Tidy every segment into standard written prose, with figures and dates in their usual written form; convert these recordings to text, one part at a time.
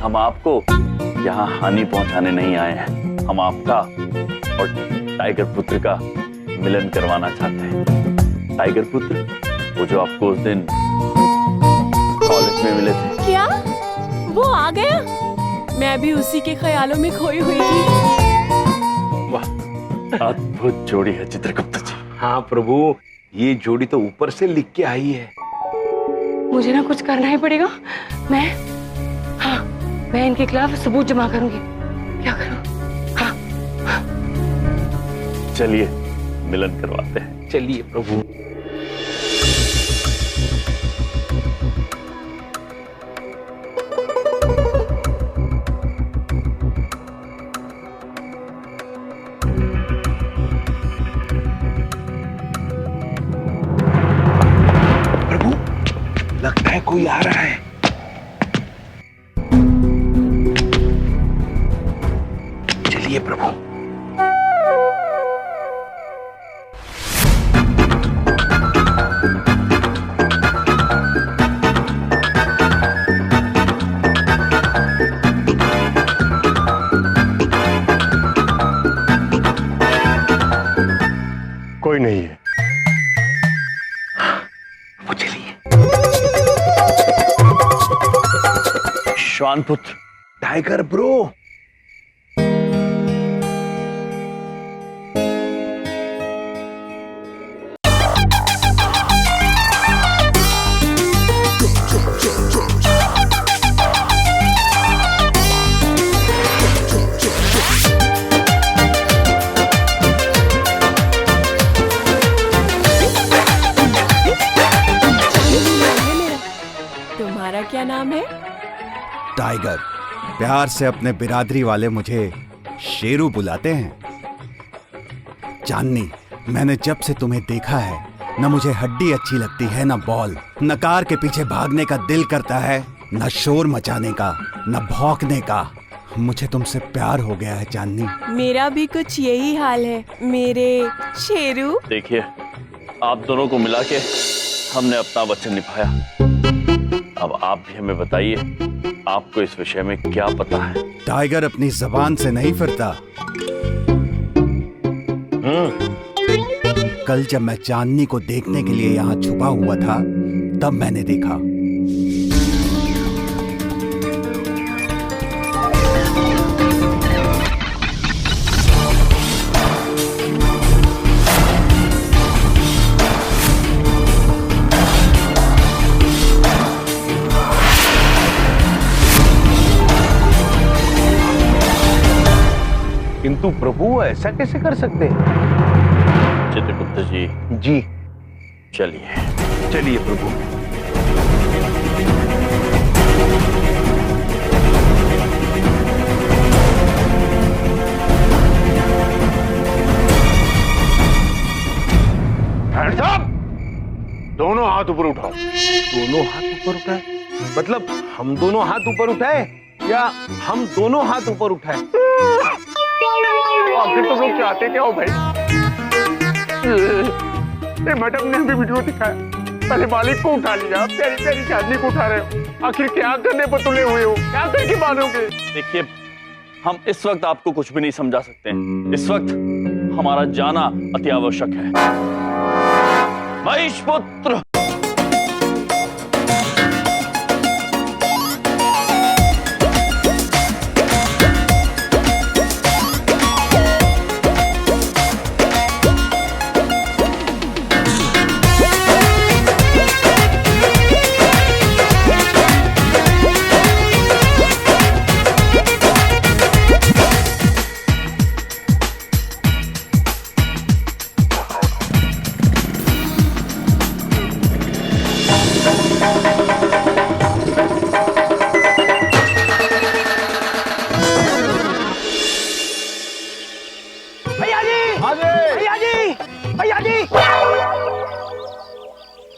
हम आपको यहाँ हानि पहुंचाने नहीं आए हैं। हम आपका और टाइगर पुत्र का मिलन करवाना चाहते हैं। टाइगर पुत्र, वो जो आपको उस दिन कॉलेज में मिले थे। क्या वो आ गया? मैं भी उसी के ख्यालों में खोई हुई थी। वाह, अद्भुत जोड़ी है चित्रगुप्त जी। हाँ प्रभु, ये जोड़ी तो ऊपर से लिख के आई है। मुझे ना कुछ करना ही पड़ेगा। मैं इनके खिलाफ सबूत जमा करूंगी। क्या करूं? हाँ। चलिए मिलन करवाते हैं। चलिए प्रभु। प्रभु, लगता है कोई आ रहा है। चलिए प्रभु। कोई नहीं है। वो चलिए। श्वान पुत्र, टाइगर ब्रो। तुम्हारा क्या नाम है? टाइगर। प्यार से अपने बिरादरी वाले मुझे शेरू बुलाते हैं। चांदनी, मैंने जब से तुम्हें देखा है, न मुझे हड्डी अच्छी लगती है, न बॉल। न कार के पीछे भागने का दिल करता है, न शोर मचाने का, न भौंकने का। मुझे तुमसे प्यार हो गया है चांदनी। मेरा भी कुछ यही हाल है मेरे शेरू। देखिए, आप दोनों को मिला के हमने अपना वचन निभाया। अब आप भी हमें बताइए, आपको इस विषय में क्या पता है? टाइगर अपनी जबान से नहीं फिरता। कल जब मैं चांदनी को देखने के लिए यहाँ छुपा हुआ था, तब मैंने देखा। किंतु प्रभु ऐसा कैसे कर सकते हैं? चित्रगुप्त जी, जी चलिए। चलिए प्रभु। साहब, दोनों हाथ ऊपर उठाओ। दोनों हाथ ऊपर उठाए? मतलब हम दोनों हाथ ऊपर उठाए या हम दोनों हाथ ऊपर उठाए? आखिर तुम लोग चाहते क्या हो भाई? ये मैडम ने अभी वीडियो दिखाया, पहले मालिक को उठा लिया, प्यारी प्यारी चांदनी को उठा रहे हो। आखिर क्या करने पर तुले हुए हो? क्या करके मानोगे? देखिए, हम इस वक्त आपको कुछ भी नहीं समझा सकते। इस वक्त हमारा जाना अति आवश्यक है। महिष पुत्र,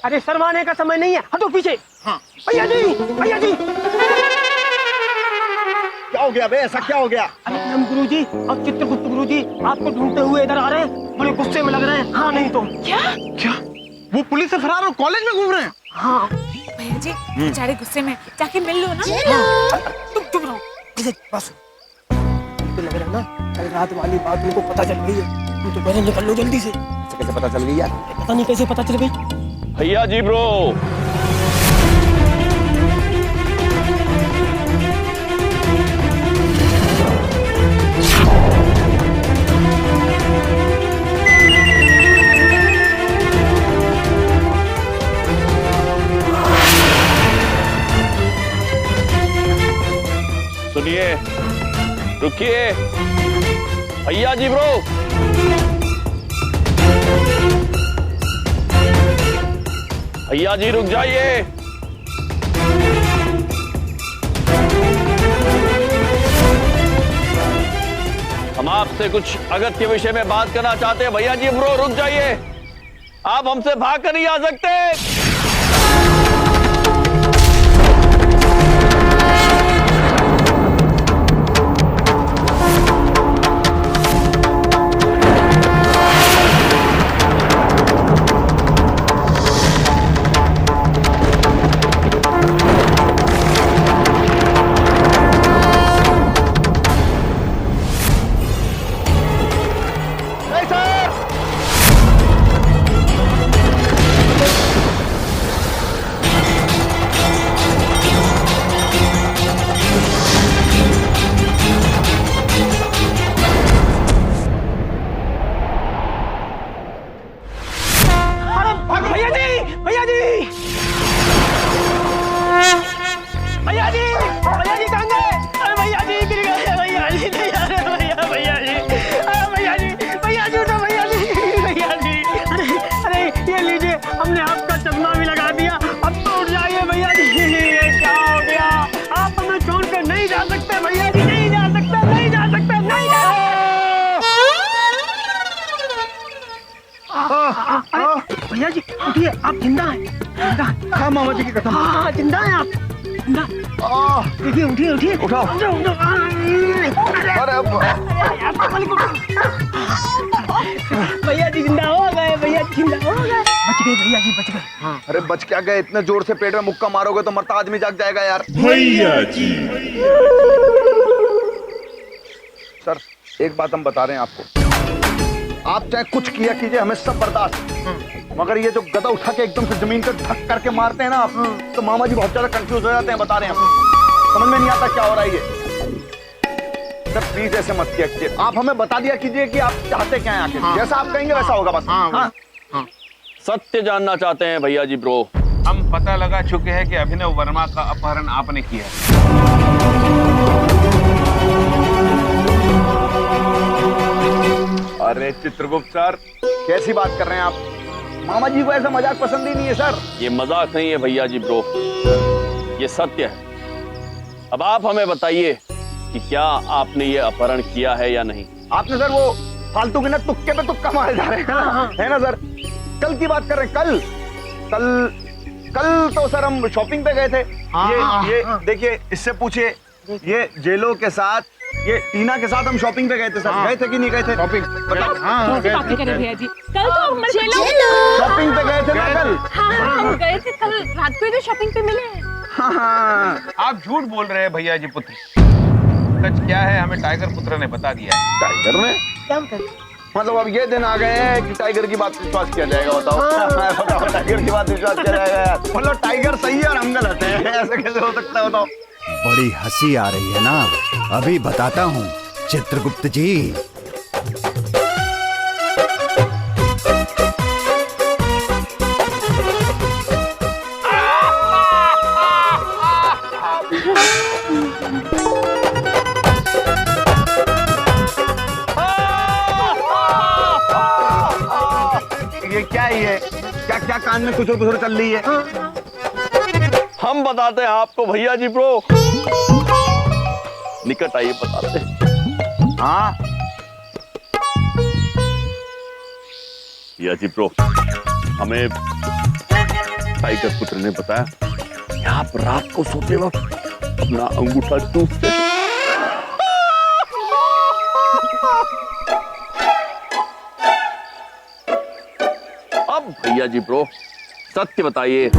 अरे शर्माने का समय नहीं है, हटो पीछे। हाँ। भैया जी, भैया जी। क्या हो गया बे? ऐसा क्या हो गया? अरे हम गुरुजी और चित्रगुप्त गुरुजी आपको ढूंढते हुए इधर आ रहे हैं, बड़े गुस्से में लग रहे हैं। हाँ नहीं तो क्या? क्या वो पुलिस से फरार और कॉलेज में घूम रहे हैं? हाँ भैया जी बेचारे गुस्से में, जाके मिल लो ना। हाँ। तुम चुप रहो। इसे बस तो लग रहा है ना कल रात वाली बात उनको पता चल गई है। तू तो पहले निकल लो जल्दी से। कैसे पता चल गई यार? पता नहीं कैसे पता चल गई। भैया जी ब्रो, सुनिए, रुकिए भैया जी ब्रो, भैया जी रुक जाइए। हम आपसे कुछ अगत्य विषय में बात करना चाहते हैं। भैया जी ब्रो रुक जाइए, आप हमसे भाग कर नहीं आ सकते। भैया जी उठिए, आप जिंदा हैं। जिंदा? हाँ मामा जी की कसम। हाँ जिंदा हैं आप, जिंदा। देखिए उठिए उठिए। उठाओ। अरे भैया जी जिंदा हो गए, भैया जी जिंदा हो गए। बच गए भैया जी, बच गए। अरे बच क्या गए? इतने जोर से पेट में मुक्का मारोगे तो मरता आदमी जाग जाएगा यार। भैया जी सर एक बात हम बता रहे हैं आपको, आप चाहे कुछ किया कीजिए, हमें सब बर्दाश्त, मगर ये जो गदा उठा के एकदम से जमीन पर धक करके मारते हैं ना आप, तो मामा जी बहुत ज्यादा कंफ्यूज हो जाते हैं। बता रहे हैं हम, समझ में नहीं आता क्या हो रहा है ये। सर प्लीज ऐसे मत किया कीजिए, आप हमें बता दिया कीजिए कि आप चाहते क्या हैं आखिर। जैसा आप कहेंगे वैसा होगा बस। हाँ। सत्य जानना चाहते हैं भैया जी ब्रो। हम पता लगा चुके हैं कि अभिनव वर्मा का अपहरण आपने किया। अरे चित्रगुप्त सर कैसी बात कर रहे हैं आप? मामा जी को ऐसा मजाक पसंद ही नहीं है सर। ये मजाक नहीं है भैया जी ब्रो, ये सत्य है। अब आप हमें बताइए कि क्या आपने ये अपहरण किया है या नहीं। आपने सर वो फालतू के ना तुक्के पे तुक्का मारे जा रहे हैं, है ना सर? कल की बात कर रहे हैं, कल तो सर हम शॉपिंग पे गए थे। ये देखिए, इससे पूछिए, ये जेलो के साथ, ये टीना के साथ हम शॉपिंग पे गए थे सर। गए थे कि नहीं गए थे? शॉपिंग बातें करें भैया जी, कल तो हम शॉपिंग पे गए थे ना कल। हाँ हम गए थे कल रात को ही तो शॉपिंग पे मिले। हाँ। आप झूठ बोल रहे हैं भैया जी पुत्र। सच क्या है हमें टाइगर पुत्र ने बता दिया है। टाइगर ने क्या बताइए? मतलब अब ये दिन आ गए हैं कि टाइगर की बात विश्वास किया जाएगा? बताओ। बताओ टाइगर की बात विश्वास किया जाएगा यार? मतलब टाइगर सही है और हम गलत हैं, ऐसे कैसे हो सकता है बताओ? बड़ी हंसी आ रही है ना, अभी बताता हूँ चित्रगुप्त जी। ये क्या है? ये क्या क्या कान में कुछ और चल रही है? हम बताते हैं आपको भैया जी ब्रो, निकट आइए बताते हैं। हाँ भैया जी ब्रो, हमें टाइगर पुत्र ने बताया कि आप रात को सोते वक्त अपना अंगूठा चूसते थे। अब भैया जी ब्रो सत्य बताइए,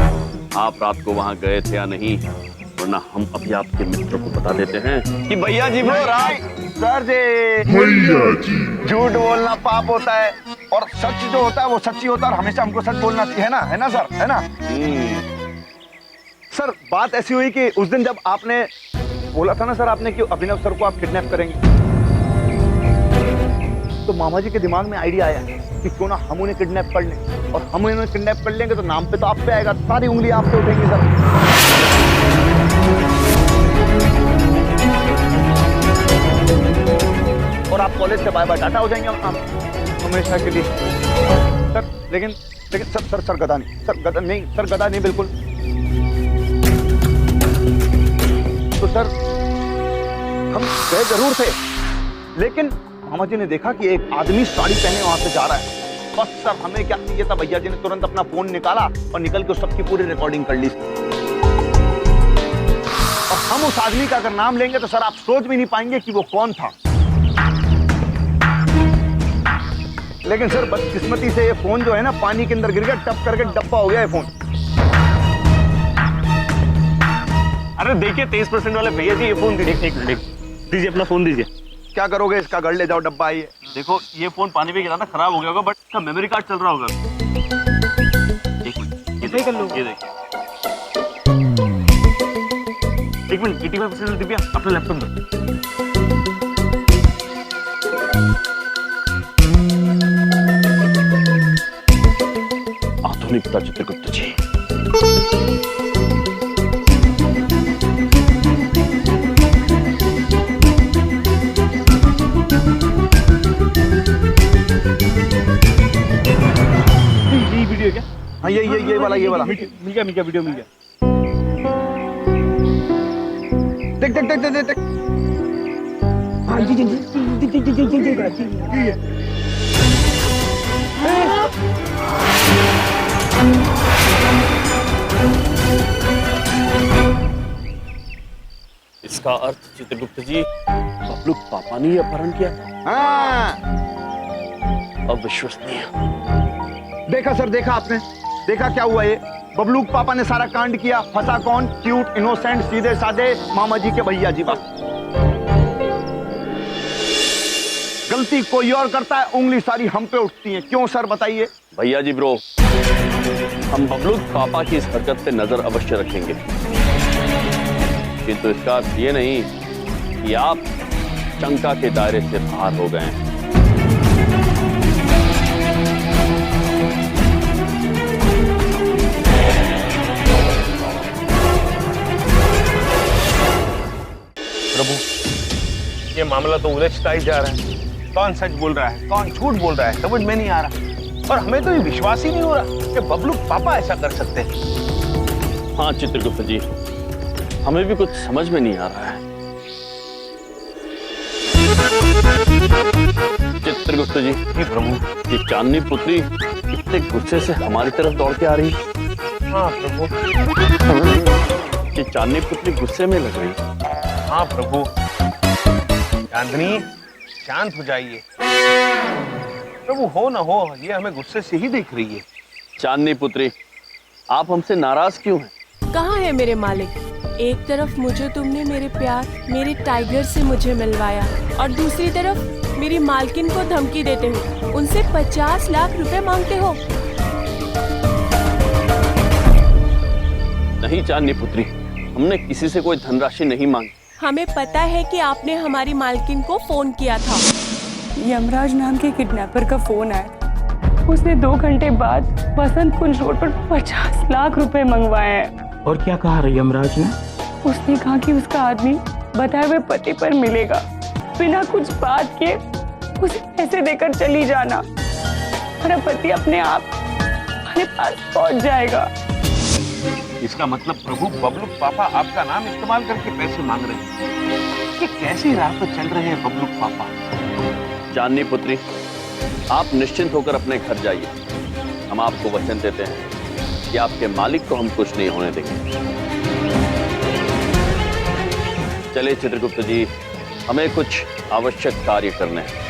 आप रात को वहां गए थे या नहीं? वरना हम अभी आपके मित्र को बता देते हैं कि भैया जी वो राय सर जी झूठ बोलना पाप होता है और सच जो होता है वो सच्ची होता है और हमेशा हमको सच बोलना चाहिए, है ना सर, है ना? सर बात ऐसी हुई कि उस दिन जब आपने बोला था ना सर, आपने कि अभिनव सर को आप किडनैप करेंगे, तो मामा जी के दिमाग में आइडिया आया कि क्यों ना हम उन्हें किडनैप कर लें, और हम उन्हें किडनैप कर लेंगे तो नाम पे तो आप पे आएगा, सारी उंगली आप पे उठेंगी सर। और आप कॉलेज से बाय बाय टाटा हो जाएंगे आप हमेशा के लिए सर। लेकिन सर गदा नहीं, सर गदा नहीं बिल्कुल। तो सर हम गए जरूर थे, लेकिन मामा जी ने देखा कि एक आदमी साड़ी पहने वहां से जा रहा है। बस सर हमें क्या चाहिए था, भैया जी ने तुरंत अपना फोन निकाला और निकल के सबकी पूरी रिकॉर्डिंग कर ली। और हम उस आदमी का अगर नाम लेंगे तो सर आप सोच भी नहीं पाएंगे कि वो कौन था। लेकिन सर बदकिस्मती से ये फोन जो है ना पानी के अंदर गिर गया, टप करके डब्बा हो गया ये फोन। अरे देखिए 23% वाले भैया जी, ये फोन दीजिए अपना फोन दीजिए। क्या करोगे इसका, घर ले जाओ, डब्बा है ये। देखो ये फोन पानी में गिरा था, खराब हो गया होगा, बट इसका मेमोरी कार्ड चल रहा होगा। ये सही कर लो, ये देखिए। एक मिनट, 85% दिव्या अपने लैपटॉप में। आधुनिकता चित्रगुप्त जी। हाँ ये वाला मिल गया वीडियो मिल गया। देख। हाँ जी। इसका अर्थ चित्रगुप्त जी बबलू पापा ने अपहरण किया था। हाँ अविश्वसनीय। देखा सर, देखा आपने, देखा क्या हुआ ये? बबलू पापा ने सारा कांड किया, फंसा कौन? क्यूट इनोसेंट सीधे साधे मामा जी के भैया जी। बस गलती कोई और करता है, उंगली सारी हम पे उठती है। क्यों सर बताइए? भैया जी ब्रो, हम बबलू पापा की इस हरकत पे नजर अवश्य रखेंगे, किंतु इसका अर्थ ये नहीं कि आप शंका के दायरे से बाहर हो गए हैं। प्रभु, ये मामला तो उलझता ही जा रहा है। कौन सच बोल रहा है, कौन झूठ बोल रहा है, समझ में नहीं आ रहा। और हमें तो ये विश्वास ही नहीं हो रहा कि बबलू पापा ऐसा कर सकते हैं। हाँ चित्रगुप्त जी, हमें भी कुछ समझ में नहीं आ रहा है। चित्रगुप्त जी, प्रभु, ये चांदनी पुत्री इतने गुस्से से हमारी तरफ दौड़ के आ रही है। हाँ प्रभु, ये चांदनी पुत्री गुस्से में लग रही। हाँ प्रभु। चांदनी, शांत हो जाइए प्रभु। हो ना हो, ये हमें गुस्से से ही देख रही है। चांदनी पुत्री, आप हमसे नाराज क्यों हैं? कहाँ है मेरे मालिक? एक तरफ मुझे तुमने मेरे प्यार, मेरे टाइगर से मुझे मिलवाया, और दूसरी तरफ मेरी मालकिन को धमकी देते हो, उनसे 50 लाख रुपए मांगते हो। नहीं चांदनी पुत्री, हमने किसी से कोई धनराशि नहीं मांगी। हमें पता है कि आपने हमारी मालकिन को फोन किया था। यमराज नाम के किडनैपर का फोन आया। उसने 2 घंटे बाद बसंत कुंज रोड पर 50 लाख रुपए मंगवाए हैं। और क्या कहा रही यमराज ने? उसने कहा कि उसका आदमी बताए हुए पते पर मिलेगा, बिना कुछ बात किए उसे पैसे देकर चली जाना, और पति अपने आप हमारे पास पहुंच जाएगा। इसका मतलब प्रभु, बबलू पापा आपका नाम इस्तेमाल करके पैसे मांग रहे हैं। ये कैसी राह पर चल रहे हैं बबलू पापा? चांदनी पुत्री, आप निश्चिंत होकर अपने घर जाइए। हम आपको वचन देते हैं कि आपके मालिक को हम कुछ नहीं होने देंगे। चलिए चित्रगुप्त जी, हमें कुछ आवश्यक कार्य करने हैं।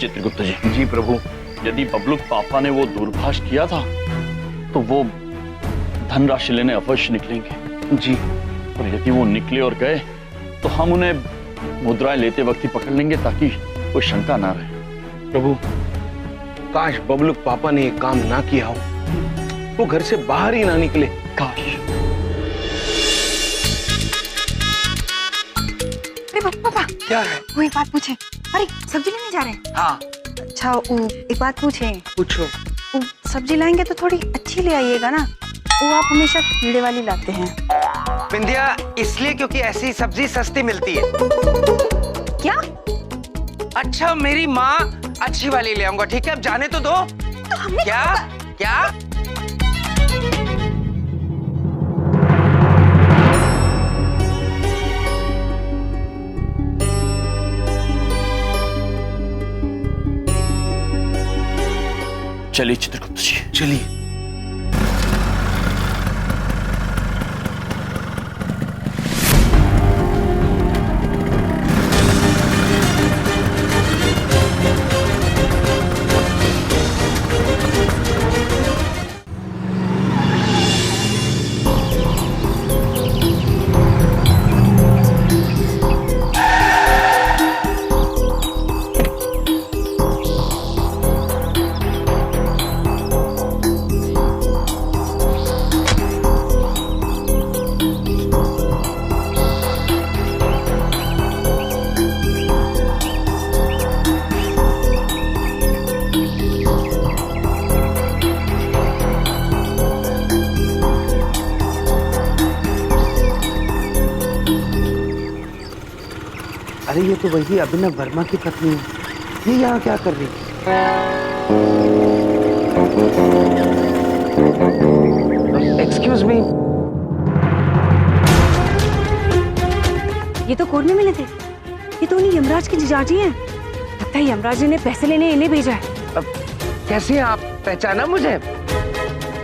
चित्रगुप्त जी, जी प्रभु। यदि बबलू पापा ने वो दूरभाष किया था तो वो धनराशि लेने अवश्य निकलेंगे। जी। और यदि वो निकले और गए तो हम उन्हें मुद्राएं लेते वक्त ही पकड़ लेंगे ताकि कोई शंका ना रहे। प्रभु, काश बबलू पापा ने ये काम ना किया हो, वो घर से बाहर ही ना निकले। काश। अरे पापा, क्या है? वो एक बात पूछे। अरे सब्जी लेने जा रहे हैं? हाँ। अच्छा, एक बात पूछे। पूछो। सब्जी लाएंगे तो थोड़ी अच्छी ले आइएगा ना, वो आप हमेशा कीड़े वाली लाते हैं। बिंदिया, इसलिए क्योंकि ऐसी सब्जी सस्ती मिलती है। क्या? अच्छा, मेरी माँ अच्छी वाली ले आऊंगा, ठीक है? अब जाने तो दो। तो हमने क्या क्या? चलिए चित्रगुप्त जी, चलिए। अरे ये तो वही अभिनव वर्मा की पत्नी है, ये यहाँ क्या कर रही है? Excuse me. ये तो कोर्ट में मिले थे। ये तो उन्हीं यमराज के जीजाजी हैं। लगता है यमराज ने पैसे लेने इन्हें भेजा है। अब कैसे आप पहचाना मुझे?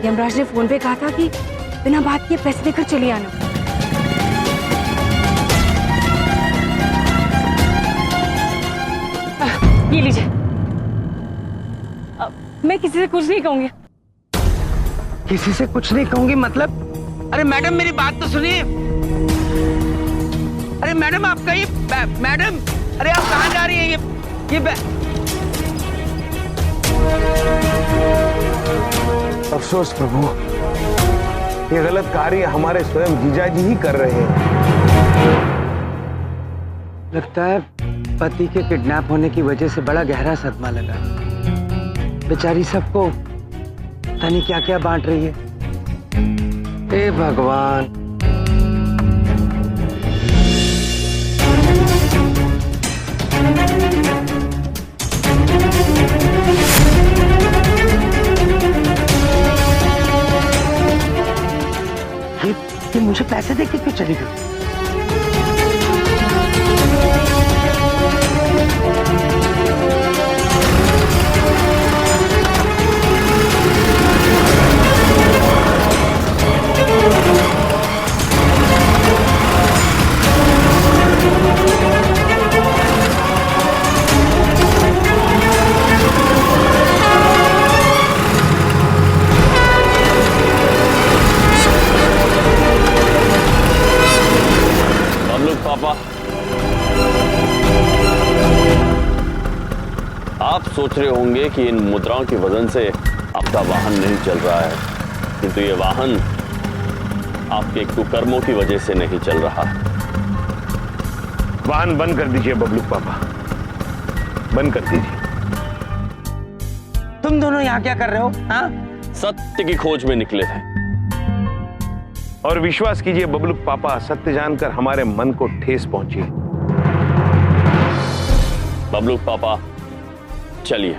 यमराज ने फोन पे कहा था कि बिना बात किए पैसे देकर चली आना। ये लीजिए। मैं किसी से कुछ नहीं कहूंगी। किसी से कुछ नहीं कहूंगी मतलब? अरे मैडम, मेरी बात तो सुनिए। अरे मैडम, आपका ये मैडम, अरे आप कहाँ जा रही हैं? ये अफसोस प्रभु, ये गलत कार्य हमारे स्वयं जीजाजी ही कर रहे हैं। लगता है पति के किडनैप होने की वजह से बड़ा गहरा सदमा लगा। बेचारी सबको पता नहीं क्या क्या बांट रही है। हे भगवान। ये मुझे पैसे देके क्यों चली गई? पापा, आप सोच रहे होंगे कि इन मुद्राओं की वजन से आपका वाहन नहीं चल रहा है, किंतु ये वाहन आपके कुकर्मों की वजह से नहीं चल रहा। वाहन बंद कर दीजिए बबलू पापा, बंद कर दीजिए। तुम दोनों यहाँ क्या कर रहे हो? हाँ? सत्य की खोज में निकले थे। और विश्वास कीजिए बबलू पापा, सत्य जानकर हमारे मन को ठेस पहुंची। बबलू पापा, चलिए।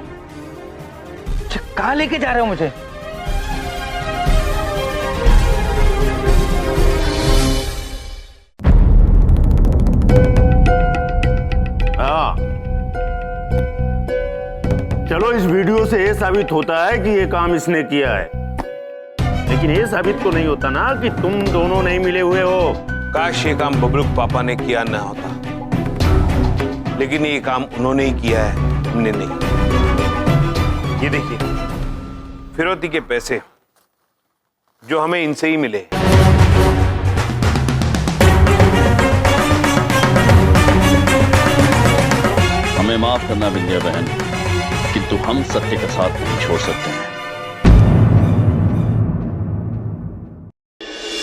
कहाँ लेके जा रहे हो मुझे? हाँ, चलो इस वीडियो से ये साबित होता है कि ये काम इसने किया है, लेकिन ये साबित तो नहीं होता ना कि तुम दोनों नहीं मिले हुए हो। काश ये काम बबलू पापा ने किया ना होता, लेकिन ये काम उन्होंने ही किया है। हमने नहीं। ये देखिए, फिरौती के पैसे जो हमें इनसे ही मिले। हमें माफ करना विंध्या बहन, किंतु हम सत्य का साथ नहीं छोड़ सकते हैं।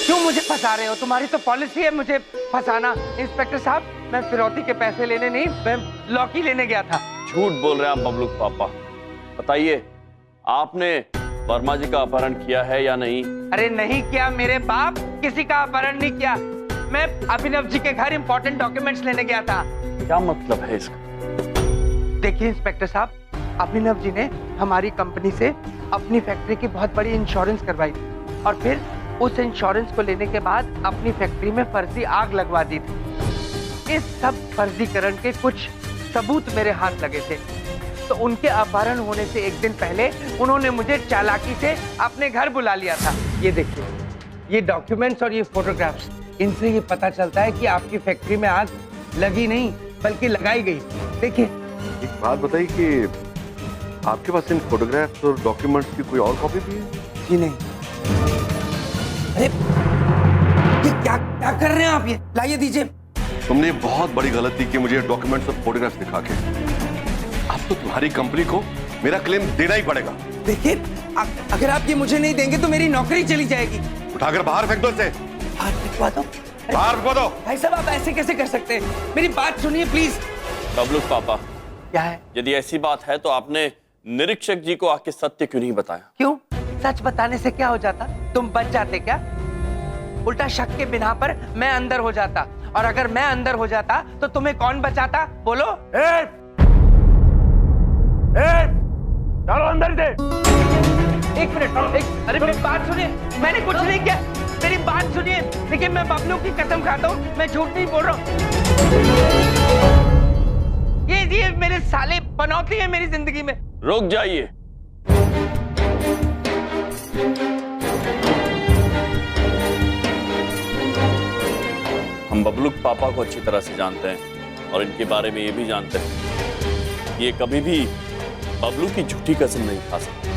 क्यों मुझे फंसा रहे हो? तुम्हारी तो पॉलिसी है मुझे फंसाना। इंस्पेक्टर साहब, मैं फिरौती के पैसे लेने नहीं, मैं लौकी लेने गया था। झूठ बोल रहे हैं आप बबलू पापा। बताइए, आपने वर्मा जी का अपहरण किया है या नहीं? अरे नहीं किया मेरे बाप, किसी का अपहरण नहीं किया। मैं अभिनव जी के घर इंपॉर्टेंट डॉक्यूमेंट्स लेने गया था। क्या मतलब है इसका? देखिए इंस्पेक्टर साहब, अभिनव जी ने हमारी कंपनी से अपनी फैक्ट्री की बहुत बड़ी इंश्योरेंस करवाई और फिर उस इंश्योरेंस को लेने के बाद अपनी फैक्ट्री में फर्जी आग लगवा दी थी। इस सब फर्जीकरण के कुछ सबूत मेरे हाथ लगे थे, तो उनके अपहरण होने से एक दिन पहले उन्होंने मुझे चालाकी से अपने घर बुला लिया था। ये देखिए, ये डॉक्यूमेंट्स और ये फोटोग्राफ्स, इनसे ये पता चलता है कि आपकी फैक्ट्री में आग लगी नहीं बल्कि लगाई गई। देखिए। एक बात बताइए कि आपके पास इन फोटोग्राफ्स और डॉक्यूमेंट्स की कोई और कॉपी भी है? जी नहीं। अरे ये क्या क्या कर रहे हैं आप? ये लाइए, दीजिए। तुमने बहुत बड़ी गलती की मुझे डॉक्यूमेंट्स और फोटोग्राफ्स दिखा के। अब तो तुम्हारी कंपनी को मेरा क्लेम देना ही पड़ेगा। देखिए, अगर आप ये मुझे नहीं देंगे तो मेरी नौकरी चली जाएगी। उठाकर बाहर फेंक दो इसे। बाहर फेंकवा दो? बाहर फेंकवा दो। भाई साहब, आप ऐसे कैसे कर सकते हैं? मेरी बात सुनिए प्लीज। बबलू पापा, क्या है? यदि ऐसी बात है तो आपने निरीक्षक जी को आके सत्य क्यों नहीं बताया? क्यों? सच बताने से क्या हो जाता? तुम बच जाते क्या? उल्टा शक के बिना पर मैं अंदर हो जाता, और अगर मैं अंदर हो जाता तो तुम्हें कौन बचाता? बोलो। चलो अंदर से। एक मिनट, अरे मेरी बात सुनिए, मैंने कुछ नहीं किया। मेरी बात सुनिए। देखिए, मैं बबलू की कसम खाता हूँ, मैं झूठ नहीं बोल रहा हूँ। ये मेरे साले पनौती है मेरी जिंदगी में। रुक जाइए। हम बबलू पापा को अच्छी तरह से जानते हैं और इनके बारे में ये भी जानते हैं कि ये कभी भी बबलू की झूठी कसम नहीं खा सकते।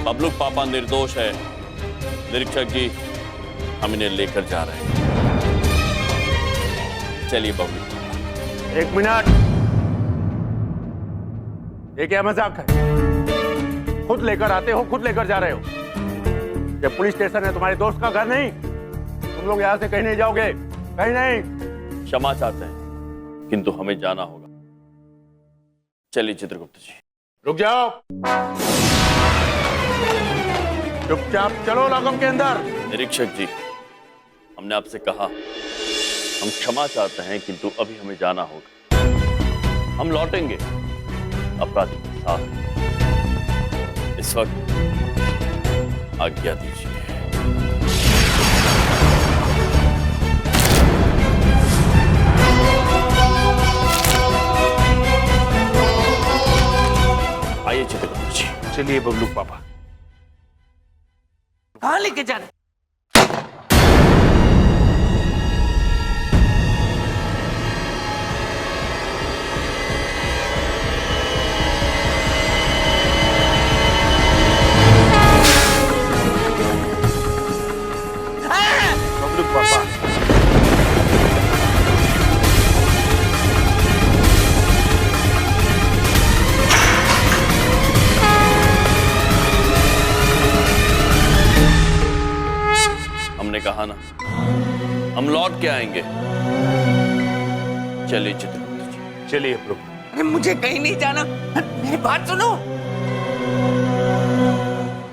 बबलू पापा निर्दोष है। निरीक्षक जी, हम इन्हें लेकर जा रहे हैं। चलिए बबलू। एक मिनट, ये क्या मजाक है? खुद लेकर आते हो, खुद लेकर जा रहे हो। ये पुलिस स्टेशन है, तुम्हारे दोस्त का घर नहीं। तुम लोग यहाँ से कहीं नहीं जाओगे, कहीं नहीं। क्षमा चाहते हैं, किंतु हमें जाना होगा। चलिए चित्रगुप्त जी। रुक जाओ, चुपचाप चलो लॉकअप के अंदर। निरीक्षक जी, हमने आपसे कहा हम क्षमा चाहते हैं, किंतु अभी हमें जाना होगा। हम लौटेंगे अपराधी के साथ। इस वक्त आज्ञा दीजिए। आइए चित्रगुप्त जी। चलिए बबलू पापा। कहाँ लेके जा रहे? बबलू पापा, हमने कहा ना, हम लौट के आएंगे। चलिए चित्रगुप्त जी। चलिए प्रभु। अरे मुझे कहीं नहीं जाना, मेरी बात सुनो।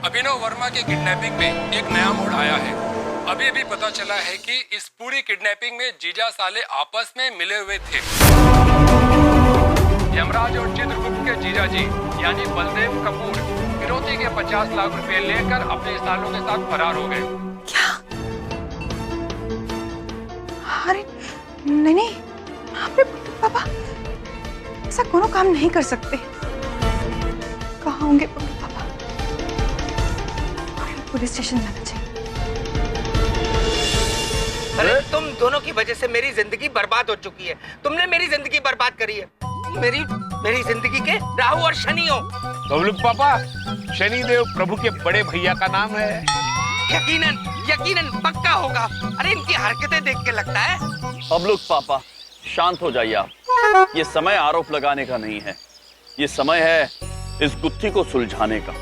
अभिनव वर्मा के किडनैपिंग में एक नया मोड़ आया है। अभी अभी पता चला है कि इस पूरी किडनैपिंग में जीजा साले आपस में मिले हुए थे। यमराज और चित्रगुप्त के जीजा जी यानी बलदेव कपूर फिरौती के 50 लाख रुपए लेकर अपने सालों के साथ फरार हो गए। क्या? अरे नहीं नहीं, आपने पापा ऐसा कोनो काम नहीं कर सकते। कहाँ होंगे पापा? पुलिस स्टेशन जाना चाहिए। अरे तुम दोनों की वजह से मेरी जिंदगी बर्बाद हो चुकी है। तुमने मेरी जिंदगी बर्बाद करी है। मेरी जिंदगी के राहु और शनि हो। बबलू पापा, शनिदेव प्रभु के बड़े भैया का नाम है। यकीनन पक्का होगा। अरे इनकी हरकतें देख के लगता है। बबलू पापा शांत हो जाइए आप। ये समय आरोप लगाने का नहीं है, ये समय है इस गुत्थी को सुलझाने का।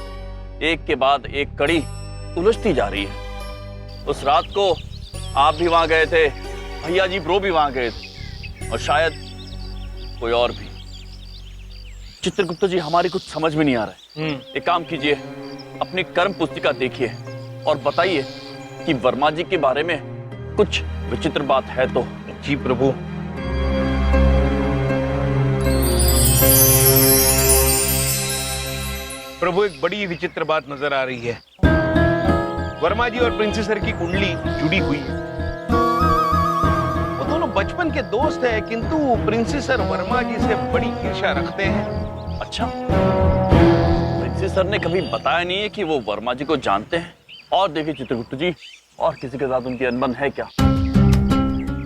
एक के बाद एक कड़ी उलझती जा रही है। उस रात को आप भी वहां गए थे, भैया जी ब्रो भी वहां गए थे, और शायद कोई और भी। चित्रगुप्त जी, हमारी कुछ समझ में नहीं आ रहा है। एक काम कीजिए, अपनी कर्म पुस्तिका देखिए और बताइए कि वर्मा जी के बारे में कुछ विचित्र बात है तो। जी प्रभु। प्रभु, एक बड़ी विचित्र बात नजर आ रही है। वर्मा जी और प्रिंसेस सर की कुंडली जुड़ी हुई है। वो दोनों बचपन के दोस्त हैं, किंतु प्रिंसेस सर वर्मा जी से बड़ी ईर्ष्या रखते हैं। अच्छा, प्रिंसेस सर ने कभी बताया नहीं है कि वो वर्मा जी को जानते हैं? और देखिए चित्रगुप्त जी, और किसी के साथ उनकी अनबन है क्या?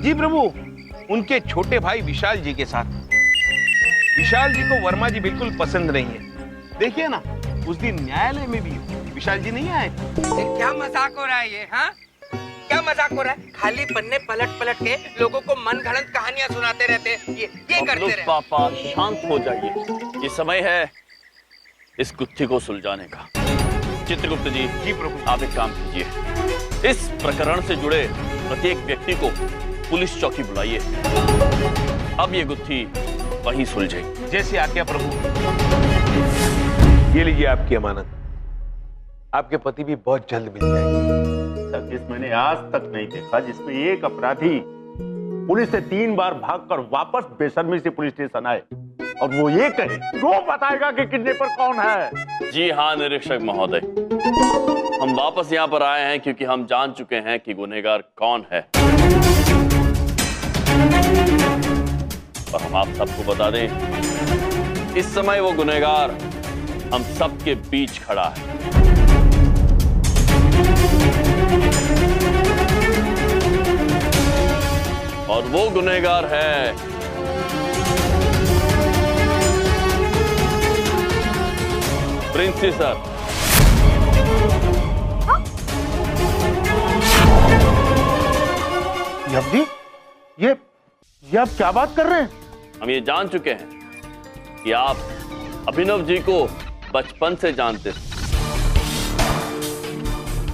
जी प्रभु, उनके छोटे भाई विशाल जी के साथ। विशाल जी को वर्मा जी बिल्कुल पसंद नहीं है। देखिए ना, उस दिन न्यायालय में भी विशाल जी नहीं आए। क्या मजाक हो रहा है ये? हाँ, क्या मजाक हो रहा है? खाली पन्ने पलट पलट के लोगों को मनगढ़ंत कहानियां सुनाते रहते हैं। ये करते रहे। पापा शांत हो जाइए, ये समय है इस गुत्थी को सुलझाने का। चित्रगुप्त जी, जी प्रभु, आप एक काम कीजिए, इस प्रकरण से जुड़े प्रत्येक व्यक्ति को पुलिस चौकी बुलाइए। अब ये गुत्थी वहीं सुलझेगी। जैसे आज्ञा प्रभु। ये लीजिए आपकी अमानत। आपके पति भी बहुत जल्द मिल जाएंगे। सर्विस मैंने आज तक नहीं देखा जिसमें एक अपराधी पुलिस से 3 बार भागकर वापस बेशर्मी से पुलिस स्टेशन आए और वो ये कहे वो बताएगा कि किडनैपर कौन है। जी हाँ निरीक्षक महोदय, हम वापस यहाँ पर आए हैं क्योंकि हम जान चुके हैं कि गुनहगार कौन है। और हम आप सबको बता दें, इस समय वो गुनहगार हम सबके बीच खड़ा है। और वो गुनहगार है प्रिंसेस सर। जी, ये आप क्या बात कर रहे हैं? हम ये जान चुके हैं कि आप अभिनव जी को बचपन से जानते थे।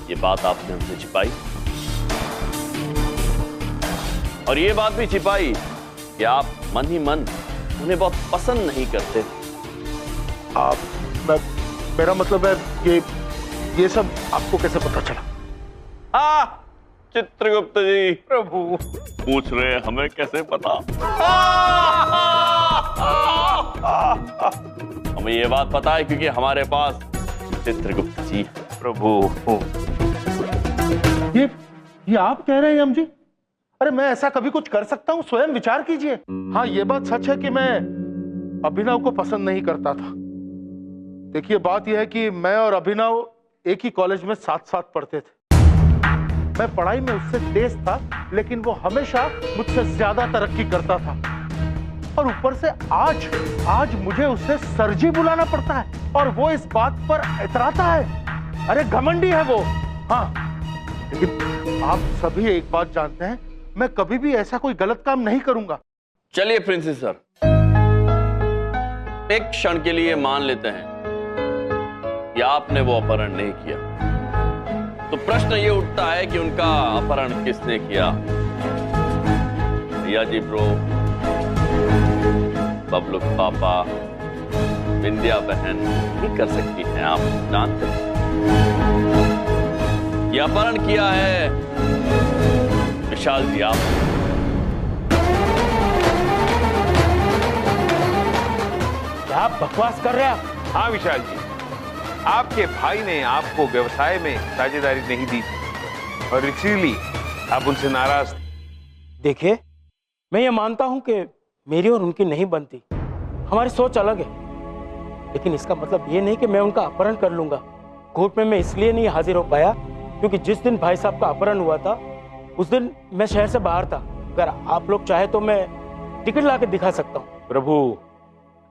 ये बात आपने हमसे छिपाई, और ये बात भी छिपाई कि आप मन ही मन उन्हें बहुत पसंद नहीं करते। मेरा मतलब है कि ये सब आपको कैसे पता चला? चित्रगुप्त जी, प्रभु पूछ रहे हैं हमें कैसे पता? हमें ये बात पता है क्योंकि हमारे पास चित्रगुप्त जी। प्रभु, ये आप कह रहे हैं हम जी? अरे मैं ऐसा कभी कुछ कर सकता हूँ? स्वयं विचार कीजिए। हाँ, ये बात सच है कि मैं अभिनव को पसंद नहीं करता था। देखिए, बात यह है कि मैं और अभिनव एक ही कॉलेज में साथ साथ पढ़ते थे। मैं पढ़ाई में उससे तेज था, लेकिन वो हमेशा मुझसे ज्यादा तरक्की करता था। और ऊपर से आज मुझे उससे सर जी बुलाना पड़ता है, और वो इस बात पर इतराता है। अरे घमंडी है वो। हाँ, लेकिन आप सभी एक बात जानते हैं, मैं कभी भी ऐसा कोई गलत काम नहीं करूंगा। चलिए प्रिंसेस सर, एक क्षण के लिए मान लेते हैं कि आपने वो अपहरण नहीं किया, तो प्रश्न ये उठता है कि उनका अपहरण किसने किया? भैया जी ब्रो, बबलू पापा, विंध्या बहन ही कर सकती हैं, आप जानते हैं। ये अपहरण किया है विशाल जी आप। क्या आप बकवास कर रहे हैं? हाँ विशाल जी, आपके भाई ने आपको व्यवसाय में साझेदारी नहीं दी थी और इसीलिए आप उनसे नाराज थे। देखिए, मैं ये मानता हूं कि मेरी और उनकी नहीं बनती, हमारी सोच अलग है, लेकिन इसका मतलब ये नहीं कि मैं उनका अपहरण कर लूंगा। कोर्ट में मैं इसलिए नहीं हाजिर हो पाया क्योंकि जिस दिन भाई साहब का अपहरण हुआ था उस दिन मैं शहर से बाहर था। अगर आप लोग चाहे तो मैं टिकट ला के दिखा सकता हूँ। प्रभु,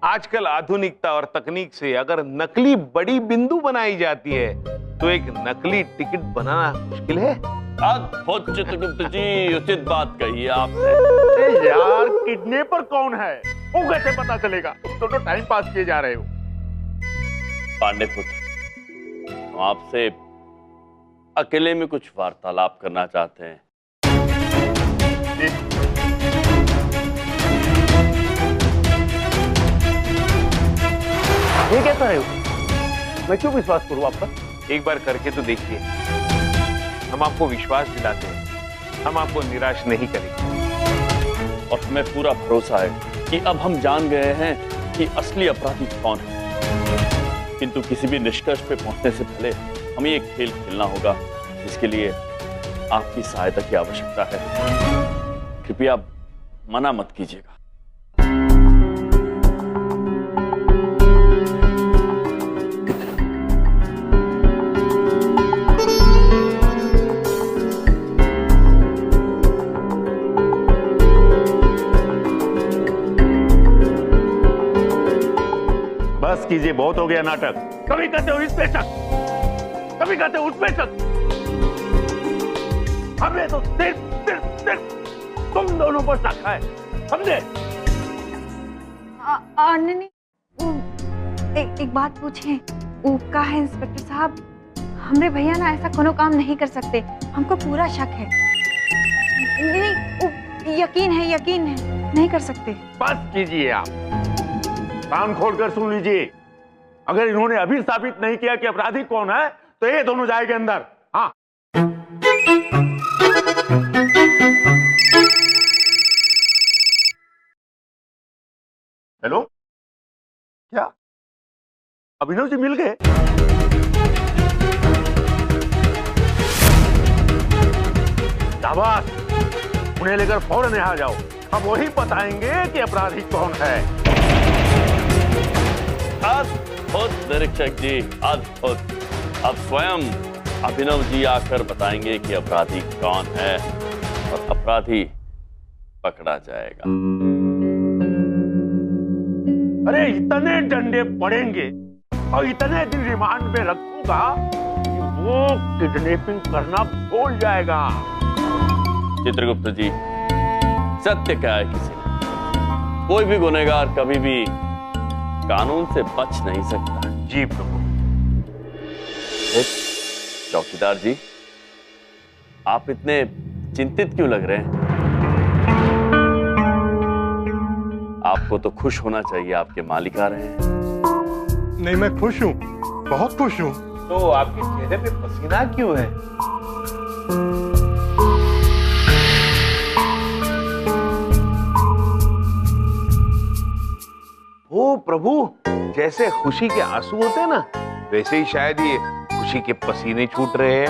आजकल आधुनिकता और तकनीक से अगर नकली बड़ी बिंदु बनाई जाती है तो एक नकली टिकट बनाना मुश्किल है। अद्भुत चित्रगुप्त जी, उचित बात कही है आपने। अरे यार, किडनैपर कौन है वो कैसे पता चलेगा? तुम तो टाइम पास किए जा रहे हो। पांडे पुत्र, हम आपसे अकेले में कुछ वार्तालाप करना चाहते हैं। ये क्या कर रहे हो? मैं क्यों विश्वास करूं आप पर? एक बार करके तो देखिए। हम आपको विश्वास दिलाते हैं, हम आपको निराश नहीं करेंगे। और हमें पूरा भरोसा है कि अब हम जान गए हैं कि असली अपराधी कौन है। किंतु किसी भी निष्कर्ष पे पहुंचने से पहले हमें एक खेल खेलना होगा, जिसके लिए आपकी सहायता की आवश्यकता है। कृपया मना मत कीजिएगा। बस कीजिए, बहुत हो गया नाटक। कभी कहते हो इस पे शक, कभी कहते हो उस पे शक। हमें तो सिर्फ तुम दोनों पर शक है, समझे? नहीं, एक बात पूछें। वो का है इंस्पेक्टर साहब, हमरे भैया ना ऐसा कोनो काम नहीं कर सकते, हमको पूरा शक है। नहीं, यकीन है, नहीं कर सकते। बस कीजिए, आप कान खोलकर सुन लीजिए। अगर इन्होंने अभी साबित नहीं किया कि अपराधी कौन है तो ये दोनों जाएंगे अंदर। हाँ, हेलो, क्या अभिनव जी मिल गए? शाबाश, उन्हें लेकर फौरन यहाँ जाओ। अब वही बताएंगे कि अपराधी कौन है। अद्भुत निरीक्षक जी, अद्भुत। अब स्वयं अभिनव जी आकर बताएंगे कि अपराधी कौन है और अपराधी पकड़ा जाएगा। अरे इतने डंडे पड़ेंगे और इतने दिन रिमांड में रखूंगा कि वो किडनैपिंग करना भूल जाएगा। चित्रगुप्त जी, सत्य क्या है किसी ने? कोई भी गुनहगार कभी भी कानून से बच नहीं सकता। जी प्रभु। चौकीदार जी, आप इतने चिंतित क्यों लग रहे हैं? आपको तो खुश होना चाहिए, आपके मालिक आ रहे हैं। नहीं, मैं खुश हूँ, बहुत खुश हूँ। तो आपके चेहरे पे पसीना क्यों है? ओ प्रभु, जैसे खुशी के आंसू होते हैं ना, वैसे ही शायद ये खुशी के पसीने छूट रहे हैं।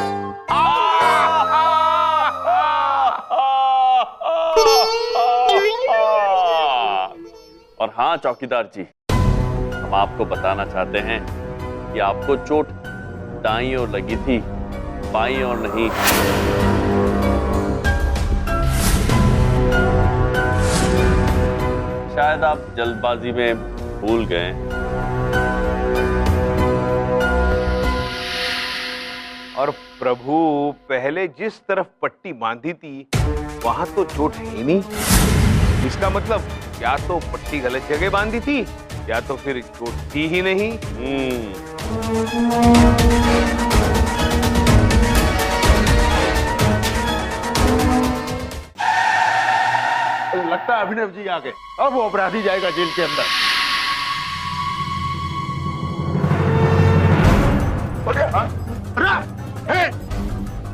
और हाँ चौकीदार जी, हम आपको बताना चाहते हैं कि आपको चोट दाईं ओर लगी थी, बाईं ओर नहीं। शायद आप जल्दबाजी में भूल गए। और प्रभु, पहले जिस तरफ पट्टी बांधी थी वहां तो चोट है ही नहीं। इसका मतलब या तो पट्टी गलत जगह बांधी थी या तो फिर चोट थी ही नहीं। लगता है अभिनव जी आ गए। अब वो अपराधी जाएगा जेल के अंदर।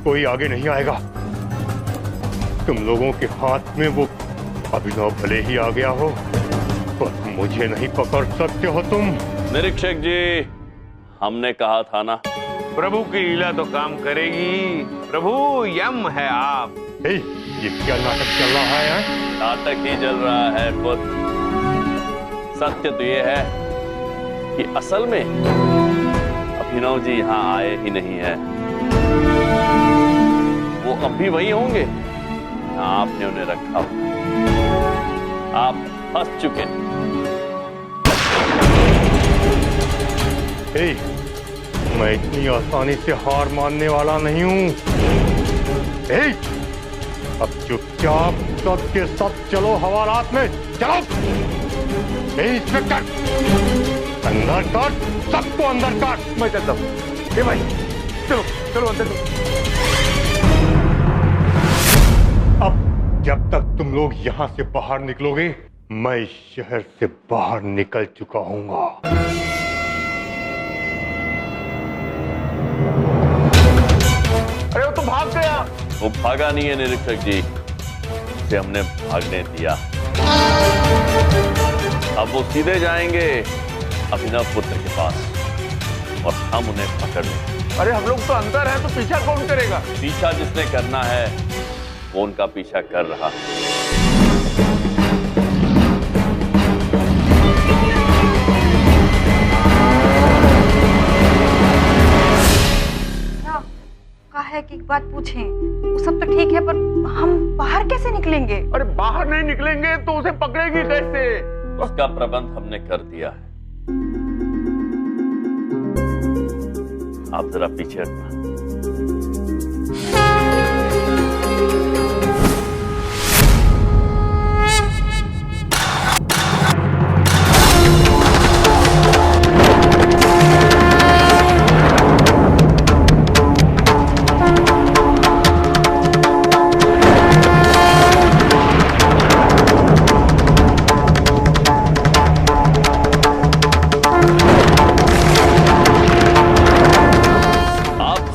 कोई आगे नहीं आएगा। तुम लोगों के हाथ में वो अभिनव भले ही आ गया हो, पर मुझे नहीं पकड़ सकते हो तुम। निरीक्षक जी, हमने कहा था ना। प्रभु की लीला तो काम करेगी। प्रभु, यम है आप। ये क्या नाटक चल रहा है? नाटक ही चल रहा है पुत्र। सत्य तो ये है कि असल में अभिनव जी यहाँ आए ही नहीं है। वो अब भी वही होंगे जहाँ आपने उन्हें रखा। आप फंस चुके हैं। मैं इतनी आसानी से हार मानने वाला नहीं हूं। अब चुपचाप सब के सब चलो हवालात में, चलो। इंस्पेक्टर, अंदर काट, सबको अंदर काट। मैं चलता हूँ। ए भाई, चलो चलो अंदर चलो। अब जब तक तुम लोग यहाँ से बाहर निकलोगे, मैं इस शहर से बाहर निकल चुका हूँगा। अरे वो तो भाग गया। वो भागा नहीं है निरीक्षक जी, उसे हमने भागने दिया। अब वो सीधे जाएंगे अभिनव पुत्र के पास और हम उन्हें पकड़ लेंगे। अरे हम लोग तो अंदर हैं, तो पीछा कौन करेगा? पीछा जिसने करना है वो उनका पीछा कर रहा है। कहा है कि एक बात पूछें, वो सब तो ठीक है पर हम बाहर कैसे निकलेंगे? अरे बाहर नहीं निकलेंगे तो उसे पकड़ेगी कैसे? उसका प्रबंध हमने कर दिया है। आप जरा पीछे हटना।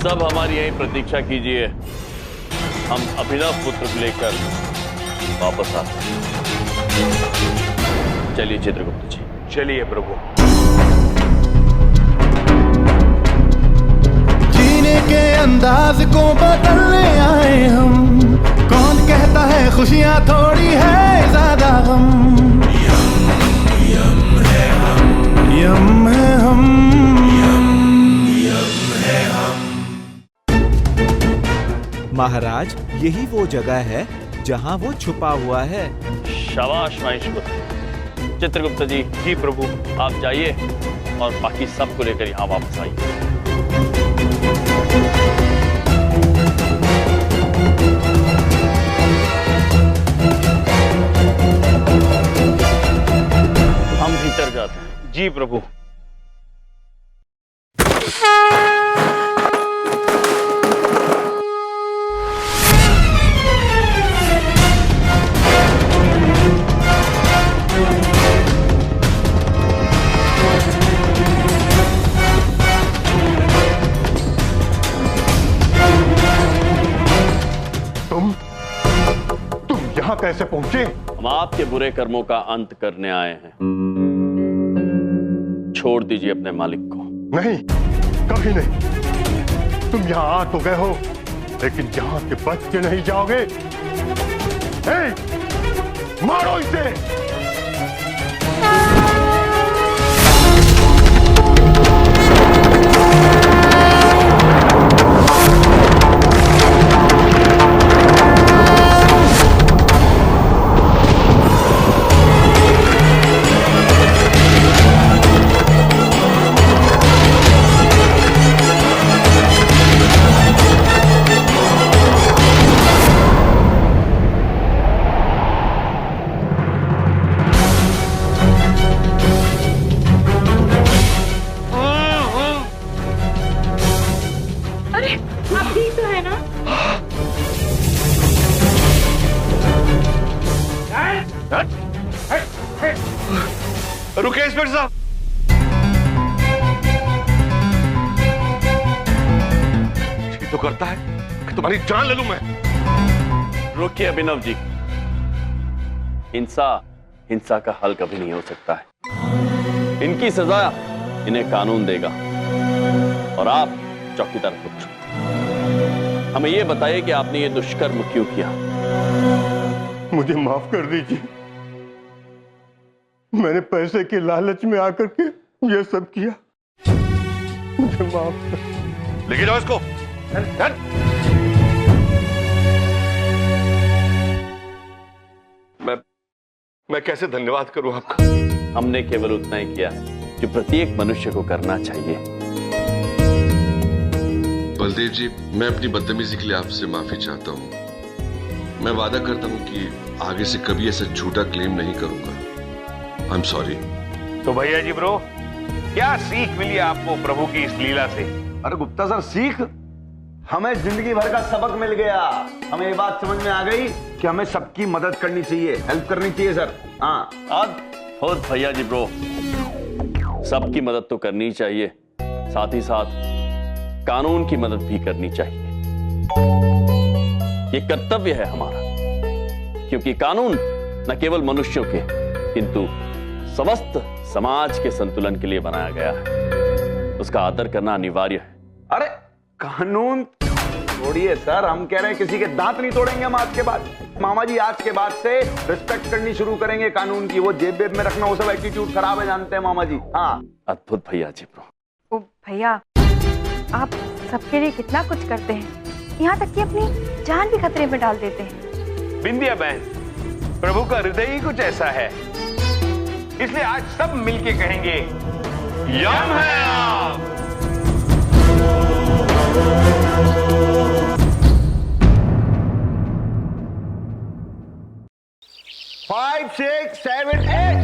सब हमारी यही प्रतीक्षा कीजिए, हम अभिनव पुत्र को लेकर वापस आते हैं। चलिए चित्रगुप्त जी। चलिए प्रभु। जीने के अंदाज को बदलने आए हम, कौन कहता है खुशियां थोड़ी है ज्यादा गम। यम है हम, यम है हम, महाराज, यही वो जगह है जहां वो छुपा हुआ है। शाबाश महेशपुत्र। चित्रगुप्त जी। जी प्रभु। आप जाइए और बाकी सबको लेकर यहाँ वापस आइए। हम भीतर जाते हैं। जी प्रभु। कैसे पहुंचे? हम आपके बुरे कर्मों का अंत करने आए हैं। छोड़ दीजिए अपने मालिक को। नहीं, कभी नहीं। तुम यहाँ आ तो गए हो, लेकिन यहाँ से बच के नहीं जाओगे। मारो इसे। रुके इंस्पेक्टर साहब। ये तो करता है कि तुम्हारी जान ले लूं मैं। रोकिए अभिनव जी। हिंसा का हल कभी नहीं हो सकता है। इनकी सजा इन्हें कानून देगा और आप चौकीदार पुत्र। हमें यह बताइए कि आपने ये दुष्कर्म क्यों किया? मुझे माफ कर दीजिए। मैंने पैसे के लालच में आकर के ये सब किया। मुझे माफ कर। लेके जाओ इसको। मैं कैसे धन्यवाद करूं आपका? हमने केवल उतना ही किया है जो प्रत्येक मनुष्य को करना चाहिए। बलदेव जी, मैं अपनी बदतमीजी के लिए आपसे माफी चाहता हूँ। मैं वादा करता हूँ कि आगे से कभी ऐसा झूठा क्लेम नहीं करूंगा। I am sorry. तो भैया जी ब्रो, क्या सीख मिली आपको प्रभु की इस लीला से? अरे गुप्ता सर, सीख हमें जिंदगी भर का सबक मिल गया। हमें ये बात समझ में आ गई कि हमें सबकी मदद करनी चाहिए, हेल्प करनी चाहिए सर। हाँ, आज खुद भैया जी ब्रो, सबकी मदद तो करनी चाहिए, साथ ही साथ कानून की मदद भी करनी चाहिए। ये कर्तव्य है हमारा, क्योंकि कानून न केवल मनुष्यों के किंतु समस्त समाज के संतुलन के लिए बनाया गया है। उसका आदर करना अनिवार्य है। अरे कानून छोड़िए सर, हम कह रहे हैं किसी के दांत नहीं तोड़ेंगे हम आज के बाद। मामा जी आज के बाद से रिस्पेक्ट करनी शुरू करेंगे कानून की। वो जेब में रखना, वो सब एटीट्यूड खराब है, जानते हैं मामा जी। हाँ, अद्भुत भैया जी ब्रो। ओ भैया, आप सबके लिए कितना कुछ करते हैं, यहाँ तक कि अपनी जान भी खतरे में डाल देते हैं। बिंदिया बहन, प्रभु का हृदय ही कुछ ऐसा है, इसलिए आज सब मिलके कहेंगे यम है आप। 5, 6, 7, 8।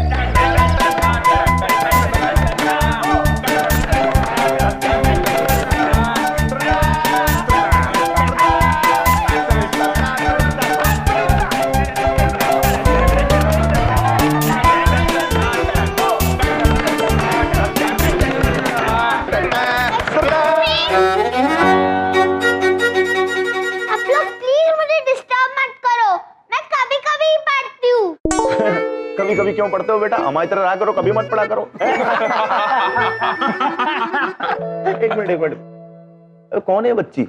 कभी कभी क्यों पढ़ते हो बेटा? हमारी तरह रहा करो, कभी मत पढ़ा करो। एक मिनट, कौन है बच्ची?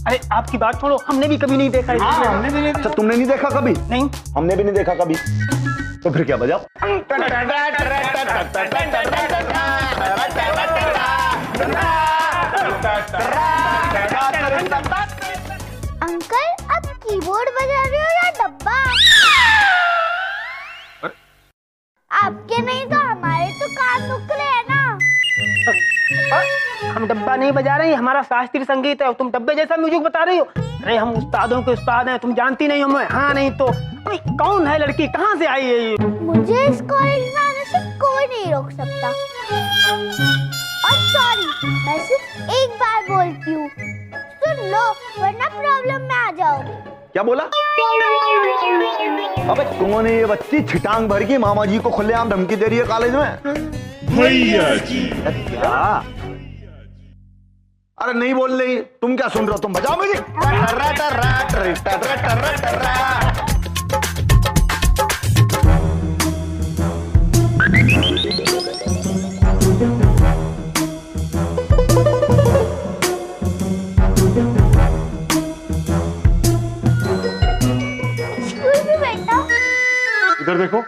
अरे आपकी बात छोड़ो, हमने भी कभी नहीं देखा। हमने भी नहीं। अच्छा, तुमने नहीं देखा कभी? नहीं, हमने भी नहीं देखा कभी। तो फिर क्या बजाओ? अंकल, आप कीबोर्ड बजा रहे हो या डब्बा? आपके नहीं तो हमारे तो कान दुख रहे हैं ना। हम डब्बा नहीं बजा रहे हैं, हमारा शास्त्रीय संगीत है। तुम डब्बे जैसा म्यूजिक बता रही हो। अरे हम उस्तादों के उस्ताद हैं, तुम जानती नहीं हमें। हाँ नहीं तो अरे कौन है लड़की, कहाँ से आई है ये? मुझे इस कॉलेज में आने से कोई नहीं रोक सकता। और सॉरी, मैं सिर्फ एक बार बोलती हूँ, सुन लो वरना प्रॉब्लम में आ जाओगे। क्या बोला? अबे तुमने ये बच्ची छिटांग भर की मामा जी को खुलेआम धमकी दे रही है कॉलेज में? भैया जी। क्या? अरे नहीं बोल रही, तुम क्या सुन रहे हो? तुम बजाओ मुझे। इधर देखो,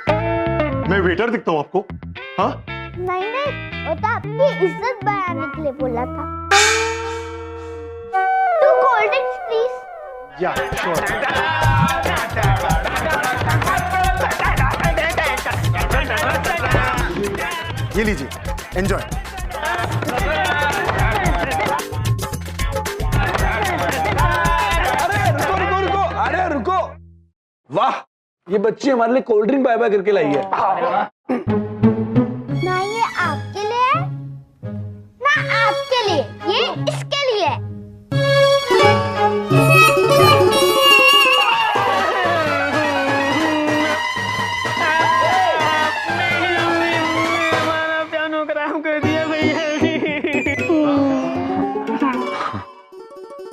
मैं वेटर दिखता हूँ आपको? हाँ? नहीं नहीं, वो तो आपकी इज्जत बढ़ाने के लिए बोला था। Two cold drinks please. या श्योर। ये लीजिए, एंजॉय। अरे रुको, वाह, ये बच्ची हमारे लिए कोल्ड ड्रिंक बाय बाय करके लाई है। ना ये आपके लिए है, ना आपके लिए, ये इसके लिए है। हमारा पियानो खराब कर दिया भैया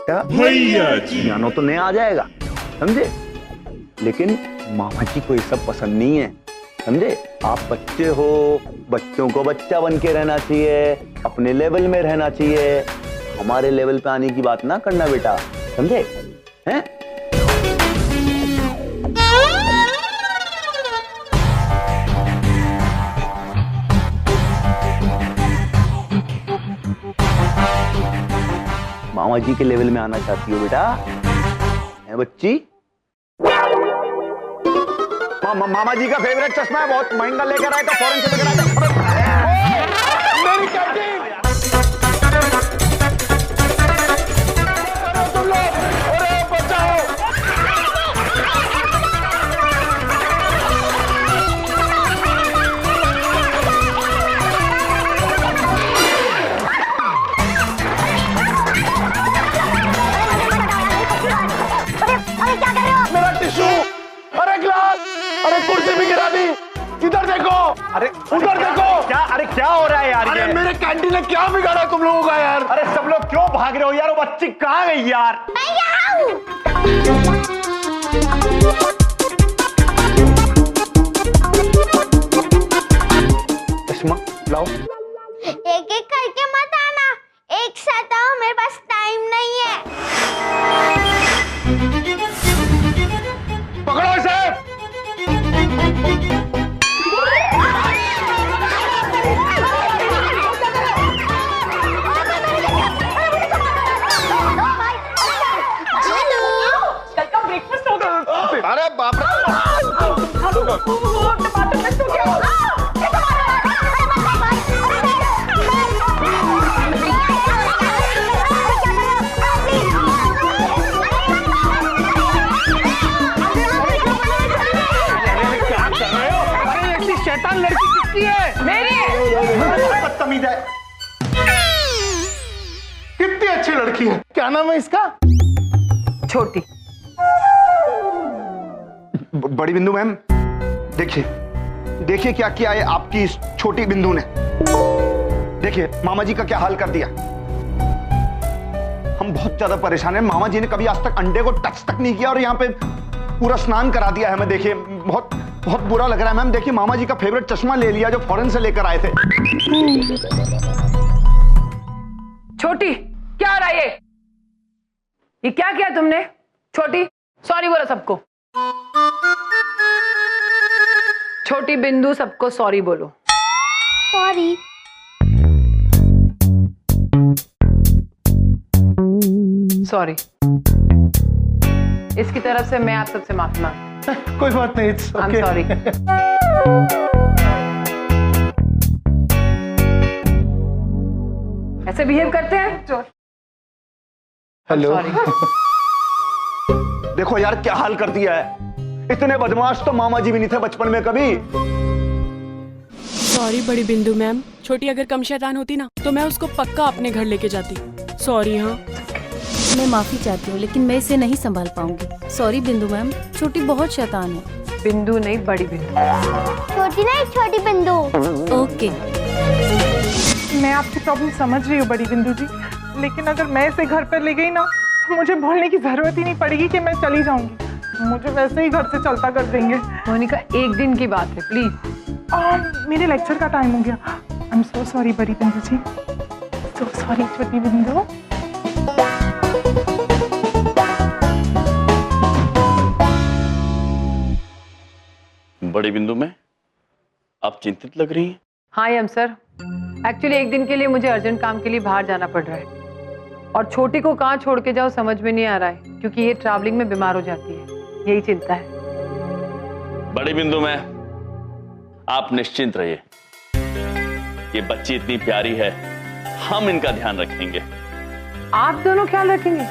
क्या? भैया जी। पियानो तो नया आ जाएगा, समझे? लेकिन मामा जी को ये सब पसंद नहीं है, समझे? आप बच्चे हो, बच्चों को बच्चा बन के रहना चाहिए, अपने लेवल में रहना चाहिए। हमारे लेवल पे आने की बात ना करना बेटा, समझे? हैं? मामा जी के लेवल में आना चाहती हो बेटा? है बच्ची? मामा जी का फेवरेट चश्मा है, बहुत महंगा लेकर आए तो फॉरेन से लेकर आए थे। क्या हो रहा है यार? अरे मेरे कैंटीन ने क्या बिगाड़ा तुम लोगों का यार? अरे सब लोग क्यों भाग रहे हो यार? वो बच्ची कहाँ गई यार? मैं यहाँ हूँ। चश्मा लाओ। एक एक करके मत आना, एक साथ आओ, मेरे पास टाइम नहीं है। पकड़ो इसे। कल का ब्रेकफास्ट हो गया। अरे बाप रे। शैतान लड़की किसकी है? मेरी है। बदतमीज है। कितनी अच्छी लड़की है। क्या नाम है इसका? छोटी। बड़ी बिंदु मैम, देखिए देखिए क्या किया है आपकी इस छोटी बिंदु ने। देखिए मामा जी का क्या हाल कर दिया। हम बहुत ज्यादा परेशान हैं। मामा जी ने कभी आज तक अंडे को टच तक नहीं किया और यहाँ पे पूरा स्नान करा दिया है हमें। देखिए बहुत बहुत बुरा लग रहा है मैम। देखिए मामा जी का फेवरेट चश्मा ले लिया जो फॉरेन से लेकर आए थे। छोटी क्या हो रहा है ये क्या किया तुमने? छोटी सॉरी बोला सबको। छोटी बिंदु सबको सॉरी बोलो। सॉरी। सॉरी। इसकी तरफ से मैं आप सबसे माफी मांगती हूँ। कोई बात नहीं, इट्स I'm sorry। ऐसे बिहेव करते हैं? हेलो। देखो यार क्या हाल कर दिया है। इतने बदमाश तो मामा जी भी नहीं थे बचपन में कभी। सॉरी बड़ी बिंदु मैम। छोटी अगर कम शैतान होती ना तो मैं उसको पक्का अपने घर लेके जाती। सॉरी। हाँ मैं माफी चाहती हूँ लेकिन मैं इसे नहीं संभाल पाऊंगी। सॉरी बिंदु मैम, छोटी बहुत शैतान है। बिंदु नहीं बड़ी बिंदु। छोटी नहीं छोटी बिंदु। ओके। मैं आपकी प्रॉब्लम समझ रही हूँ बड़ी बिंदु जी, लेकिन अगर मैं इसे घर पर ले गई ना तो मुझे बोलने की जरूरत ही नहीं पड़ेगी कि मैं चली जाऊंगी। मुझे वैसे ही घर से चलता कर देंगे। मोनिका एक दिन की बात है प्लीज। मेरे लेक्चर का टाइम हो गया। आई एम सो सॉरी बड़ी बिंदु जी। सो सॉरी छोटी बिंदु। बड़ी बिंदु में आप चिंतित लग रही हैं। हाँ यम सर, एक्चुअली एक दिन के लिए मुझे अर्जेंट काम के लिए बाहर जाना पड़ रहा है और छोटी को कहाँ छोड़ के जाओ समझ में नहीं आ रहा है क्योंकि ये ट्रैवलिंग में बीमार हो जाती है। यही चिंता है। बड़ी बिंदु में आप निश्चिंत रहिए। ये बच्ची इतनी प्यारी है, हम इनका ध्यान रखेंगे। आप दोनों ख्याल रखेंगे?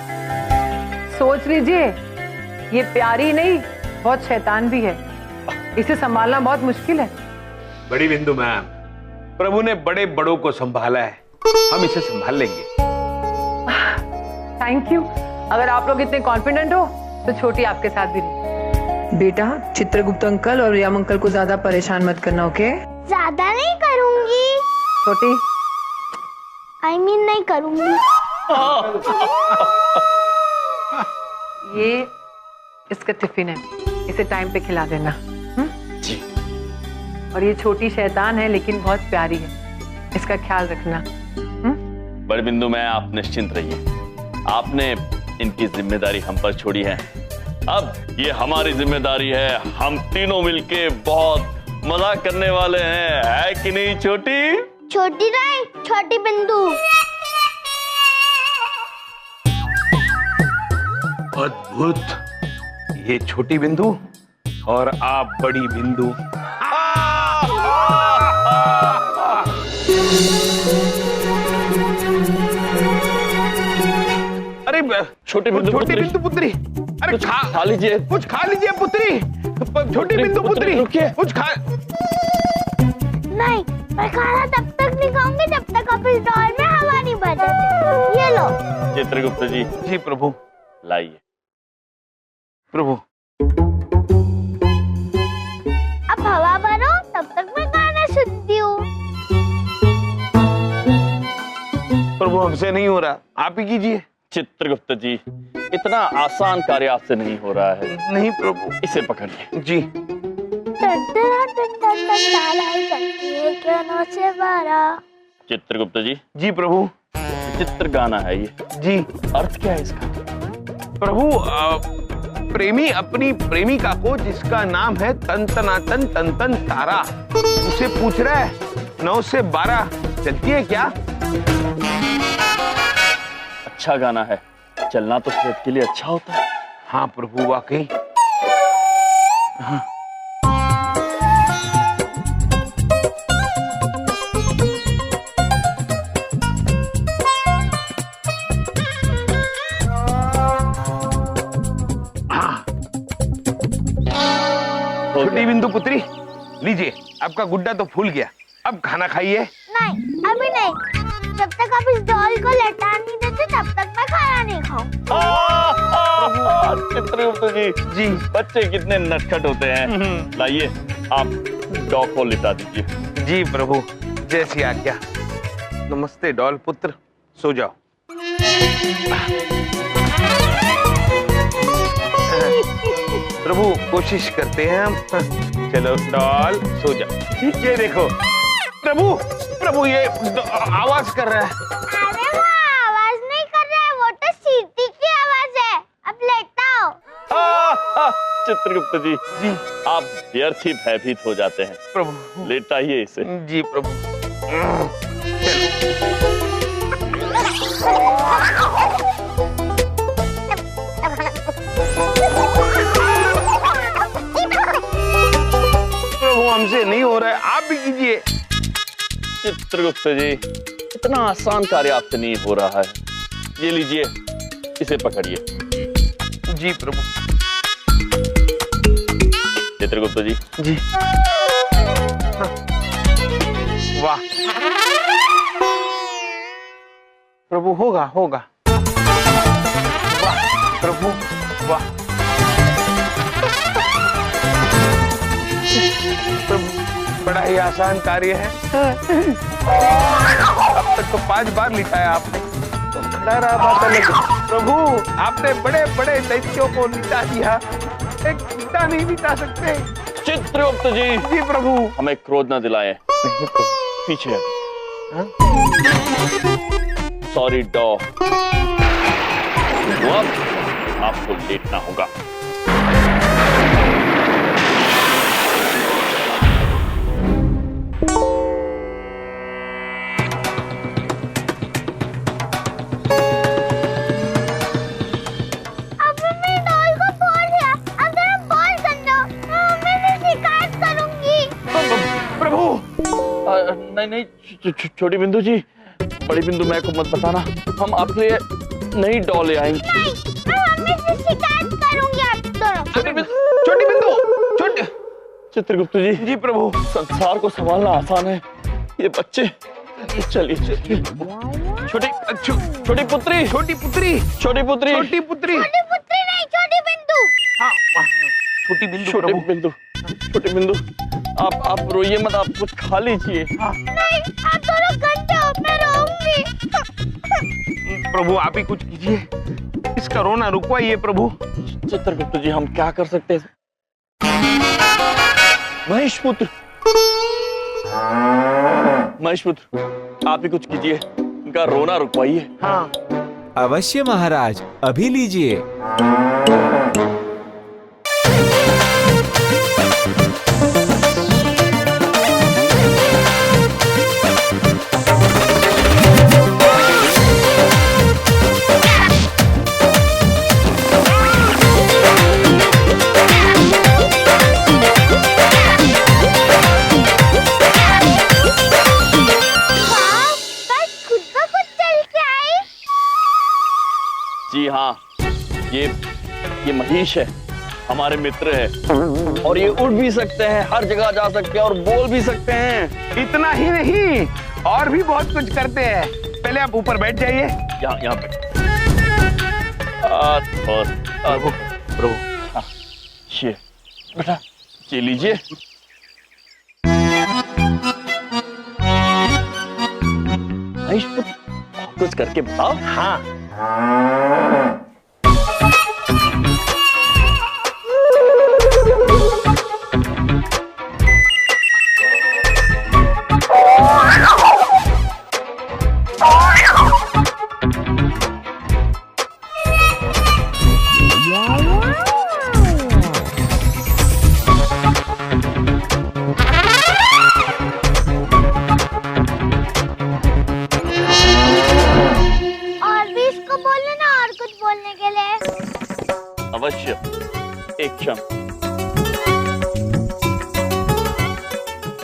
सोच लीजिए, ये प्यारी नहीं बहुत शैतान भी है। इसे संभालना बहुत मुश्किल है। बड़ी बिंदु मैम, प्रभु ने बड़े बड़ों को संभाला है, हम इसे संभाल लेंगे। Thank you. अगर आप लोग इतने कॉन्फिडेंट हो तो छोटी आपके साथ भी रहे। बेटा चित्रगुप्त अंकल और याम अंकल को ज्यादा परेशान मत करना, ओके? ज्यादा नहीं करूंगी। छोटी I mean नहीं करूंगी। ये इसका टिफिन है, इसे टाइम पे खिला देना। जी। और ये छोटी शैतान है लेकिन बहुत प्यारी है, इसका ख्याल रखना। बड़ी बिंदु में आप निश्चिंत रहिए। आपने इनकी जिम्मेदारी हम पर छोड़ी है, अब ये हमारी जिम्मेदारी है। हम तीनों मिलके बहुत मजा करने वाले हैं, है कि नहीं छोटी? छोटी नहीं छोटी बिंदु। अद्भुत। ये छोटी बिंदु और आप बड़ी बिंदु। अरे छोटी बिंदु पुत्री, अरे खा लीजिए, कुछ खा लीजिए पुत्री। छोटी बिंदु पुत्री कुछ खा। नहीं, मैं खाना तब तक नहीं खाऊंगी जब तक आप इस डॉल में हवा नहीं भर देते। ये लो। चित्रगुप्त जी। जी प्रभु। लाइए। प्रभु अब हवा भरो, तब तक मैं गाना सुनती हूँ। प्रभु हमसे नहीं हो रहा, आप ही कीजिए। चित्रगुप्त जी, इतना आसान कार्य आपसे नहीं हो रहा है। नहीं प्रभु। इसे पकड़िए। जी। चित्रगुप्त जी। जी प्रभु। चित्र गाना है ये। जी। अर्थ क्या है इसका? प्रभु प्रेमी अपनी प्रेमिका को, जिसका नाम है तन तनातन तन तन तारा, उसे पूछ रहा है 9 से 12 चलती है क्या? अच्छा गाना है, चलना तो सेहत के लिए अच्छा होता है। हाँ प्रभु वाकई। हाँ। छोटी बिंदु पुत्री, लीजिए आपका गुड्डा तो फूल गया, अब खाना खाइए। नहीं अभी नहीं, जब तक आप इस डॉल को लटा नहीं देते तब तक मैं खाना नहीं खाऊं। चित्रगुप्त जी, जी बच्चे कितने नटखट होते हैं। लाइए आप डॉग को लिटा दीजिए। जी प्रभु, जैसी आज्ञा। नमस्ते डॉल पुत्र, सो जाओ। प्रभु कोशिश करते हैं हम। चलो डॉल सो जा। ये देखो प्रभु, प्रभु ये आवाज कर रहा है। अरे वो आवाज नहीं कर रहा है, वो तो सीटी की आवाज है। अब लेटाओ। चित्रगुप्त जी, जी आप व्यर्थ ही भयभीत हो जाते हैं। प्रभु लेटाइए इसे। जी प्रभु। प्रभु हमसे नहीं हो रहा है, आप भी कीजिए। चित्रगुप्त जी, इतना आसान कार्य आपसे नहीं हो रहा है। ये लीजिए, इसे पकड़िए। जी प्रभु। चित्रगुप्त जी। जी। वाह प्रभु, होगा होगा। वाह प्रभु वाह। प्रभु बड़ा ही आसान कार्य है। अब तक तो 5 बार लिखा है आपने, तो बड़ा बात अलग। प्रभु आपने बड़े बड़े दैत्यों को लिटा दिया, एक लिटा नहीं लिटा सकते। चित्रगुप्त जी। जी प्रभु। हमें क्रोध न दिलाएं। पीछे। सॉरी डॉग, अब आपको लेटना होगा। नहीं, छोटी बिंदु जी, बड़ी बिंदु मैं को मत बताना, हम आपके लिए नई डॉल ले आएंगे। मैं शिकायत करूंगी आप दोनों। छोटी बिंदु, छोटी। चित्रगुप्त जी। जी प्रभु। संसार को संभालना आसान है, ये बच्चे। चलिए चलिए। छोटी पुत्री, छोटी पुत्री, छोटी पुत्री, छोटी पुत्री, छोटी पुत्री नहीं, छोटी बिंदु। हाँ छोटी बिंदु। छोटी बिंदु, छोटी बिंदु, आप रोइए मत, आप कुछ खा लीजिए। नहीं, आप दोनों गंदे हो, मैं रोऊंगी। प्रभु आप ही कुछ कीजिए, इसका रोना रुकवाइए प्रभु। चित्रगुप्त जी, हम क्या कर सकते हैं? महेशपुत्र, महेशपुत्र, आप ही कुछ कीजिए, इनका रोना रुकवाइए। हाँ अवश्य महाराज, अभी लीजिए। जी हाँ, ये महेश है, हमारे मित्र है, और ये उड़ भी सकते हैं, हर जगह जा सकते हैं और बोल भी सकते हैं। इतना ही नहीं, और भी बहुत कुछ करते हैं। पहले आप ऊपर बैठ जाइए। यहाँ पे। प्रभु, प्रभु, ये बेटा, ये लीजिए। महेश, कुछ करके बताओ। हाँ अवश्य, एक क्षण।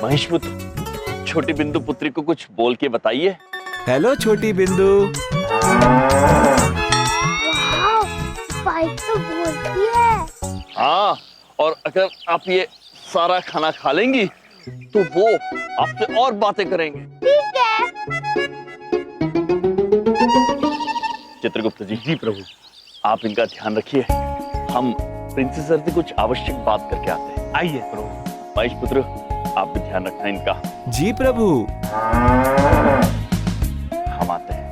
महेश पुत्र, छोटी बिंदु पुत्री को कुछ बोल के बताइए। हेलो छोटी बिंदु। बाइक तो बोलती है। हाँ, और अगर आप ये सारा खाना खा लेंगी तो वो आपसे और बातें करेंगे। ठीक है। चित्रगुप्त जी। जी प्रभु। आप इनका ध्यान रखिए, हम प्रिंसेस सर से कुछ आवश्यक बात करके आते हैं। आइए प्रभु। महेश पुत्र, आप भी ध्यान रखना इनका। जी प्रभु। हम आते हैं।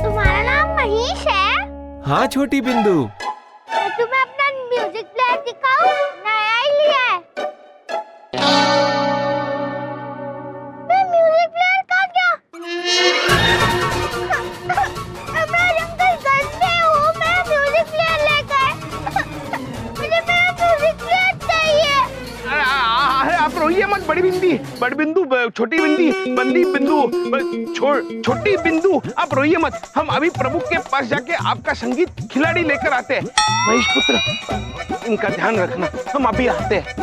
तुम्हारा नाम महेश है? हाँ छोटी बिंदु। मैं तुम्हें अपना म्यूजिक प्लेयर दिखाऊं? नया ही लिया है। मैं म्यूजिक प्लेयर का क्या? यमराज अंकल गंदे हो, मैं म्यूजिक प्लेयर लेकर। मुझे मेरा म्यूजिक प्लेयर चाहिए। अरे आप रोइए मत बड़ी बिंदु, छोटी बिंदु, छोटी बिंदु, आप रोइए मत। हम अभी प्रभु के पास जाके आपका संगीत खिलाड़ी लेकर आते हैं। महेश पुत्र, इनका ध्यान रखना, हम अभी आते हैं।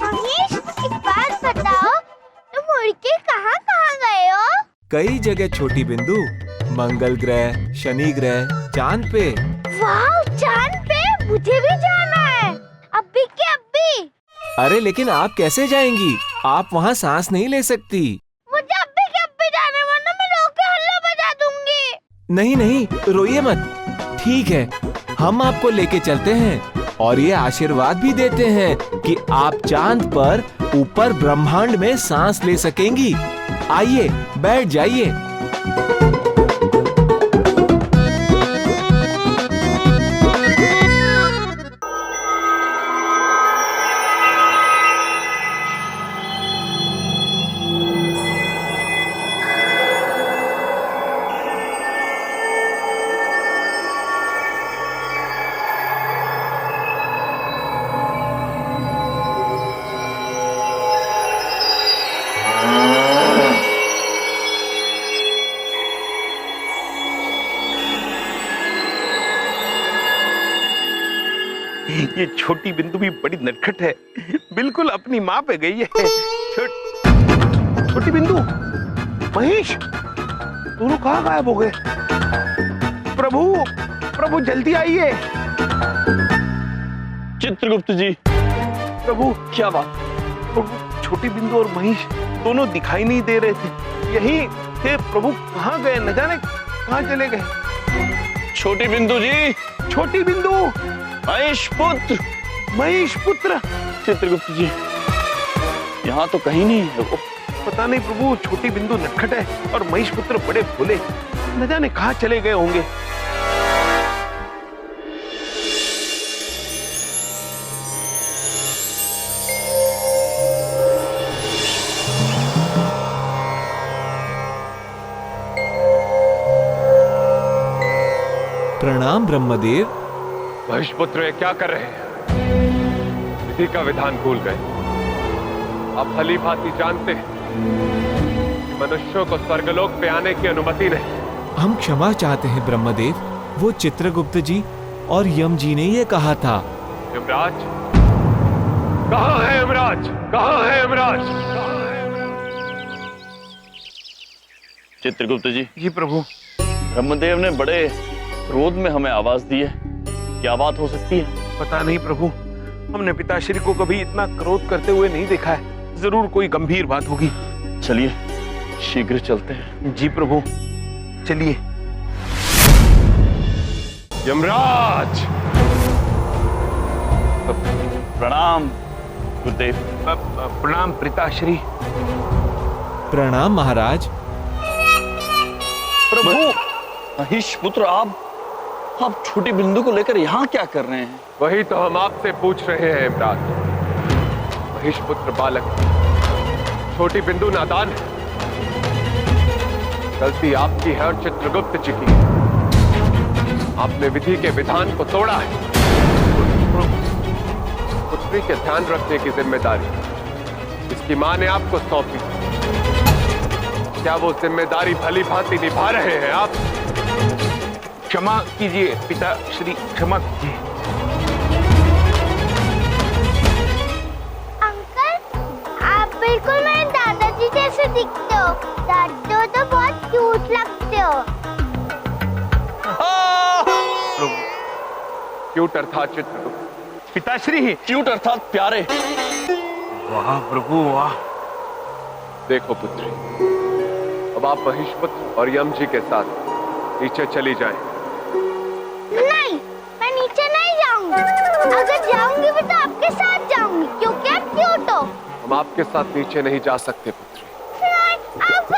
महेश, एक बात बताओ, तुम उड़ के कहाँ गए हो? कई जगह छोटी बिंदु, मंगल ग्रह, शनि ग्रह, चांद पे। वाह, चांद पे मुझे भी जाना है, अभी के अभी। अरे लेकिन आप कैसे जाएंगी? आप वहाँ सांस नहीं ले सकती। मुझे अभी के अभी जाना है, वरना मैं रो के हल्ला बजा दूंगी। नहीं नहीं, रोइए मत। ठीक है, हम आपको लेके चलते हैं और ये आशीर्वाद भी देते हैं कि आप चांद पर ऊपर ब्रह्मांड में सांस ले सकेंगी। आइए, बैठ जाइए। ये छोटी बिंदु भी बड़ी नटखट है, बिल्कुल अपनी माँ पे गई है। छोटी बिंदु, महेश, दोनों कहाँ गायब हो गए? प्रभु जल्दी आइए। चित्रगुप्त जी। प्रभु, क्या बात? प्रभु, छोटी बिंदु और महेश दोनों दिखाई नहीं दे रहे थे, यहीं थे। प्रभु कहाँ गए, न जाने कहाँ चले गए। छोटी बिंदु जी। छोटी बिंदु। महेश पुत्र। चित्रगुप्त जी, यहाँ तो कहीं नहीं है वो। पता नहीं प्रभु, छोटी बिंदु नटखट है और महेश पुत्र बड़े भोले, न जाने कहाँ चले गए होंगे। प्रणाम ब्रह्मदेव। महेश पुत्र, ये क्या कर रहे हैं? विधि का विधान भूल गए। आप भली भांति जानते हैं कि मनुष्यों को स्वर्गलोक पे आने की अनुमति नहीं। हम क्षमा चाहते हैं ब्रह्मदेव, वो चित्रगुप्त जी और यम जी ने ये कहा था। यमराज, कहाँ है यमराज? कहाँ है यमराज? चित्रगुप्त जी। जी प्रभु। ब्रह्मदेव ने बड़े क्रोध में हमें आवाज दी है, क्या बात हो सकती है? पता नहीं प्रभु, हमने पिताश्री को कभी इतना क्रोध करते हुए नहीं देखा है। जरूर कोई गंभीर बात होगी। चलिए शीघ्र चलते हैं। जी प्रभु, चलिए। यमराज। प्रणाम गुरुदेव। प्रणाम पिताश्री। प्रणाम महाराज। प्रभु महिष पुत्र, आप छोटी बिंदु को लेकर यहाँ क्या कर रहे हैं? वही तो हम आपसे पूछ रहे हैं इमरान। महिष पुत्र बालक, छोटी बिंदु नादान है। गलती आपकी है और चित्रगुप्त जी की। आपने विधि के विधान को तोड़ा है। पुत्री के ध्यान रखने की जिम्मेदारी इसकी मां ने आपको सौंपी। क्या वो जिम्मेदारी भली भांति निभा रहे हैं आप? क्षमा कीजिए पिताश्री, क्षमा कीजिए। अंकल, आप बिल्कुल मेरे दादाजी जैसे दिखते हो। डरते हो तो बहुत क्यूट लगते हो। क्यूट अर्थात चित्रगुप्त। पिताश्री, क्यूट अर्थात प्यारे। वाह प्रभु वाह। देखो पुत्री, अब आप महिष पुत्र और यम जी के साथ नीचे चली जाएं। नहीं, मैं नीचे नहीं जाऊंगी। अगर जाऊंगी भी तो आपके साथ जाऊंगी, क्योंकि आप क्यूट हो। हम आपके साथ नीचे नहीं जा सकते पुत्री। नहीं, आप